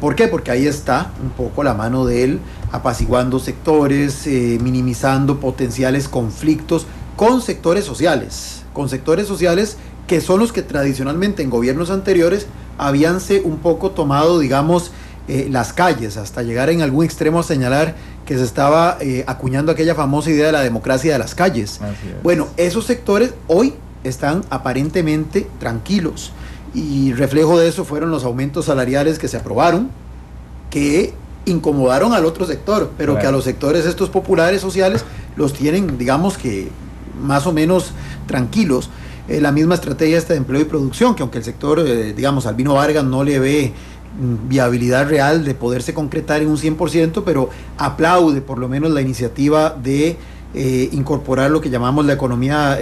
¿Por qué? Porque ahí está un poco la mano de él, apaciguando sectores, minimizando potenciales conflictos con sectores sociales que son los que tradicionalmente en gobiernos anteriores habíanse un poco tomado, digamos, las calles, hasta llegar en algún extremo a señalar que se estaba acuñando aquella famosa idea de la democracia de las calles. Bueno, esos sectores hoy están aparentemente tranquilos, y reflejo de eso fueron los aumentos salariales que se aprobaron, que incomodaron al otro sector, pero claro, que a los sectores estos populares sociales los tienen, digamos que más o menos tranquilos. La misma estrategia de empleo y producción, que aunque el sector, digamos, Albino Vargas no le ve viabilidad real de poderse concretar en un 100%, pero aplaude por lo menos la iniciativa de incorporar lo que llamamos la economía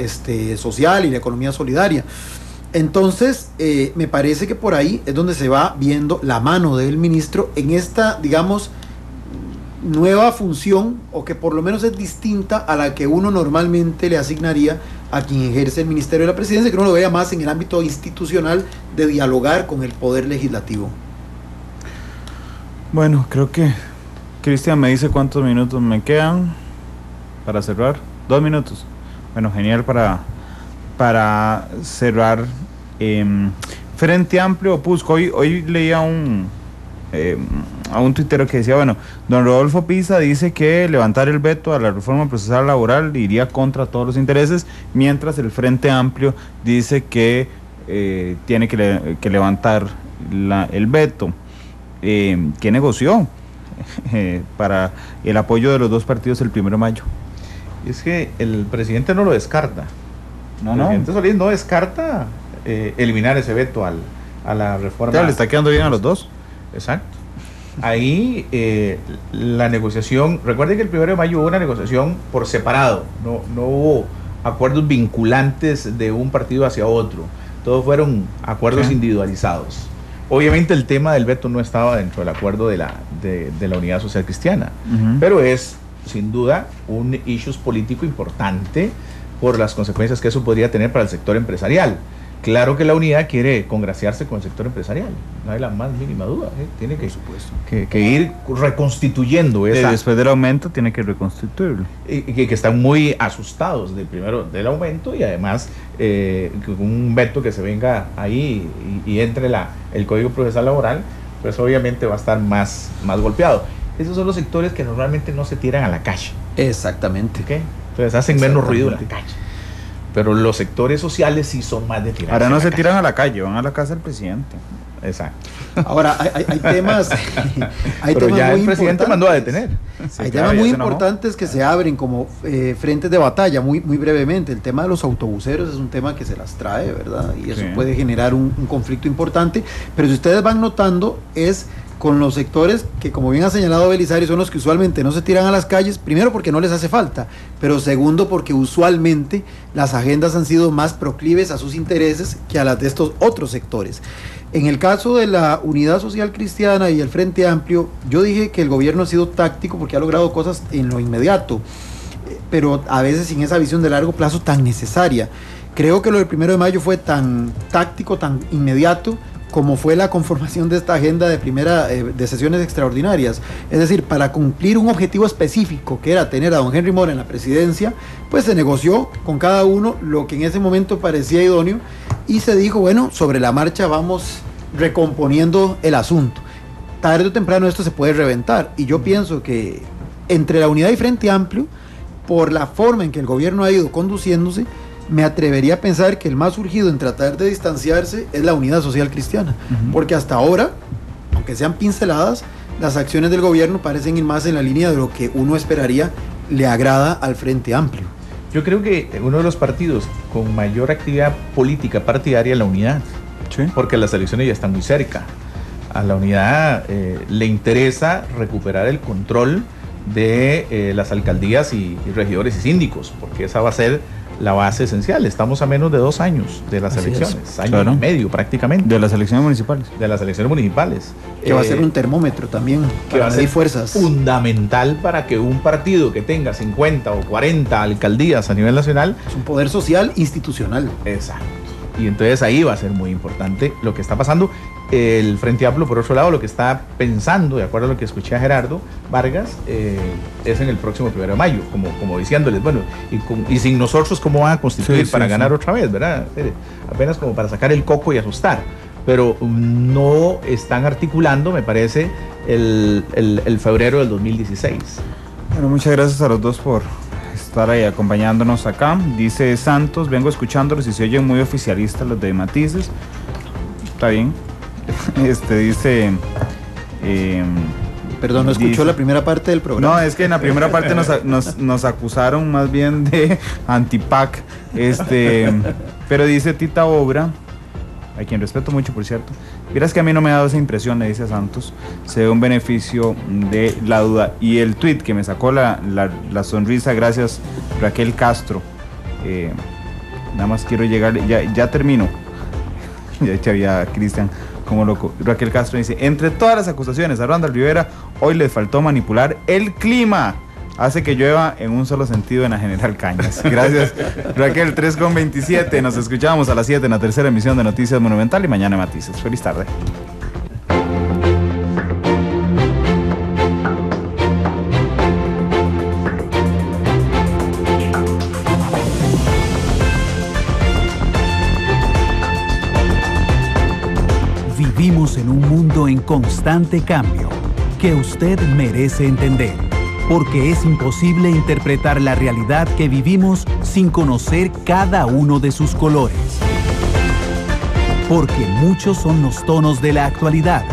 social y la economía solidaria. Entonces, me parece que por ahí es donde se va viendo la mano del ministro en esta, digamos, nueva función, o que por lo menos es distinta a la que uno normalmente le asignaría a quien ejerce el Ministerio de la Presidencia, que uno lo vea más en el ámbito institucional de dialogar con el Poder Legislativo. Bueno, creo que Cristian me dice cuántos minutos me quedan para cerrar. 2 minutos. Bueno, genial para cerrar. Frente Amplio, Opusco, hoy leía a un tuitero que decía, bueno, don Rodolfo Pisa dice que levantar el veto a la reforma procesal laboral iría contra todos los intereses, mientras el Frente Amplio dice que tiene que levantar el veto. ¿Qué negoció para el apoyo de los dos partidos el 1 de mayo? Es que el presidente no lo descarta. El presidente Solís no descarta eliminar ese veto a la reforma. Ya, le está quedando bien a los dos. Exacto. Ahí la negociación, recuerden que el 1 de mayo hubo una negociación por separado, no hubo acuerdos vinculantes de un partido hacia otro, todos fueron acuerdos individualizados. Obviamente el tema del veto no estaba dentro del acuerdo de la Unidad Social Cristiana, pero es sin duda un issue político importante por las consecuencias que eso podría tener para el sector empresarial. Claro que la unidad quiere congraciarse con el sector empresarial, no hay la más mínima duda, tiene que ir reconstituyendo esa... Después del aumento tiene que reconstituirlo. Y que están muy asustados del aumento, y además un veto que se venga ahí y entre el Código Procesal Laboral, pues obviamente va a estar más golpeado. Esos son los sectores que normalmente no se tiran a la calle. Exactamente. ¿Okay? Entonces hacen menos ruido en la calle. Pero los sectores sociales sí son más de tirar. Ahora no se tiran a la calle, van a la casa del presidente. Exacto. Ahora, hay temas. Pero temas ya muy el presidente mandó a detener. Hay temas muy importantes que se abren como frentes de batalla, muy brevemente. El tema de los autobuseros es un tema que se las trae, ¿verdad? Y eso puede generar un conflicto importante. Pero si ustedes van notando, es con los sectores que, como bien ha señalado Belisario, son los que usualmente no se tiran a las calles, primero porque no les hace falta, pero segundo porque usualmente las agendas han sido más proclives a sus intereses que a las de estos otros sectores. En el caso de la Unidad Social Cristiana y el Frente Amplio, yo dije que el gobierno ha sido táctico porque ha logrado cosas en lo inmediato, pero a veces sin esa visión de largo plazo tan necesaria. Creo que lo del 1 de mayo fue tan táctico, tan inmediato, como fue la conformación de esta agenda de sesiones extraordinarias. Es decir, para cumplir un objetivo específico, que era tener a don Henry Mora en la presidencia, pues se negoció con cada uno lo que en ese momento parecía idóneo, y se dijo, bueno, sobre la marcha vamos recomponiendo el asunto. Tarde o temprano esto se puede reventar, y yo pienso que entre la Unidad y Frente Amplio, por la forma en que el gobierno ha ido conduciéndose, me atrevería a pensar que el más urgido en tratar de distanciarse es la Unidad Social Cristiana, porque hasta ahora, aunque sean pinceladas, las acciones del gobierno parecen ir más en la línea de lo que uno esperaría le agrada al Frente Amplio. Yo creo que uno de los partidos con mayor actividad política partidaria es la Unidad, Sí. porque las elecciones ya están muy cerca. A la Unidad le interesa recuperar el control de las alcaldías y regidores y síndicos, porque esa va a ser la base esencial. Estamos a menos de 2 años de las Así elecciones, es. año Claro. y medio prácticamente, De las elecciones municipales. de las elecciones municipales. Que va a ser un termómetro también, que va para a ser medir fuerzas. fundamental para que un partido que tenga 50 o 40 alcaldías a nivel nacional. Es un poder social institucional. Exacto. Y entonces ahí va a ser muy importante lo que está pasando. El Frente Amplio, por otro lado, lo que está pensando, de acuerdo a lo que escuché a Gerardo Vargas, es en el próximo 1 de mayo, como diciéndoles, bueno, y sin nosotros, ¿cómo van a constituir Sí, para sí, ganar sí. otra vez, verdad? Apenas como para sacar el coco y asustar. Pero no están articulando, me parece, el febrero del 2016. Bueno, muchas gracias a los dos por estar ahí acompañándonos acá. Dice Santos, vengo escuchándolos y se oyen muy oficialistas los de Matices. Está bien. Dice... Perdón, no escuchó dice- la primera parte del programa. No, es que en la primera parte nos acusaron más bien de antipac. Pero dice Tita Obra, a quien respeto mucho, por cierto. Vieras que a mí no me ha dado esa impresión, le dice a Santos. Se ve un beneficio de la duda. Y el tweet que me sacó la sonrisa, gracias Raquel Castro. Nada más quiero llegar, ya termino. Ya echaría a Cristian como loco. Raquel Castro dice, entre todas las acusaciones a Randall Rivera, hoy les faltó manipular el clima. Hace que llueva en un solo sentido en la General Cañas. Gracias, Raquel. 3:27. Nos escuchamos a las 7 en la tercera emisión de Noticias Monumental y mañana Matices. Feliz tarde. Vivimos en un mundo en constante cambio que usted merece entender, porque es imposible interpretar la realidad que vivimos sin conocer cada uno de sus colores. Porque muchos son los tonos de la actualidad.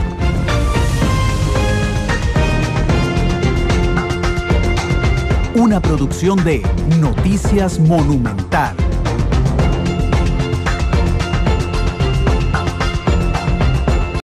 Una producción de Noticias Monumental.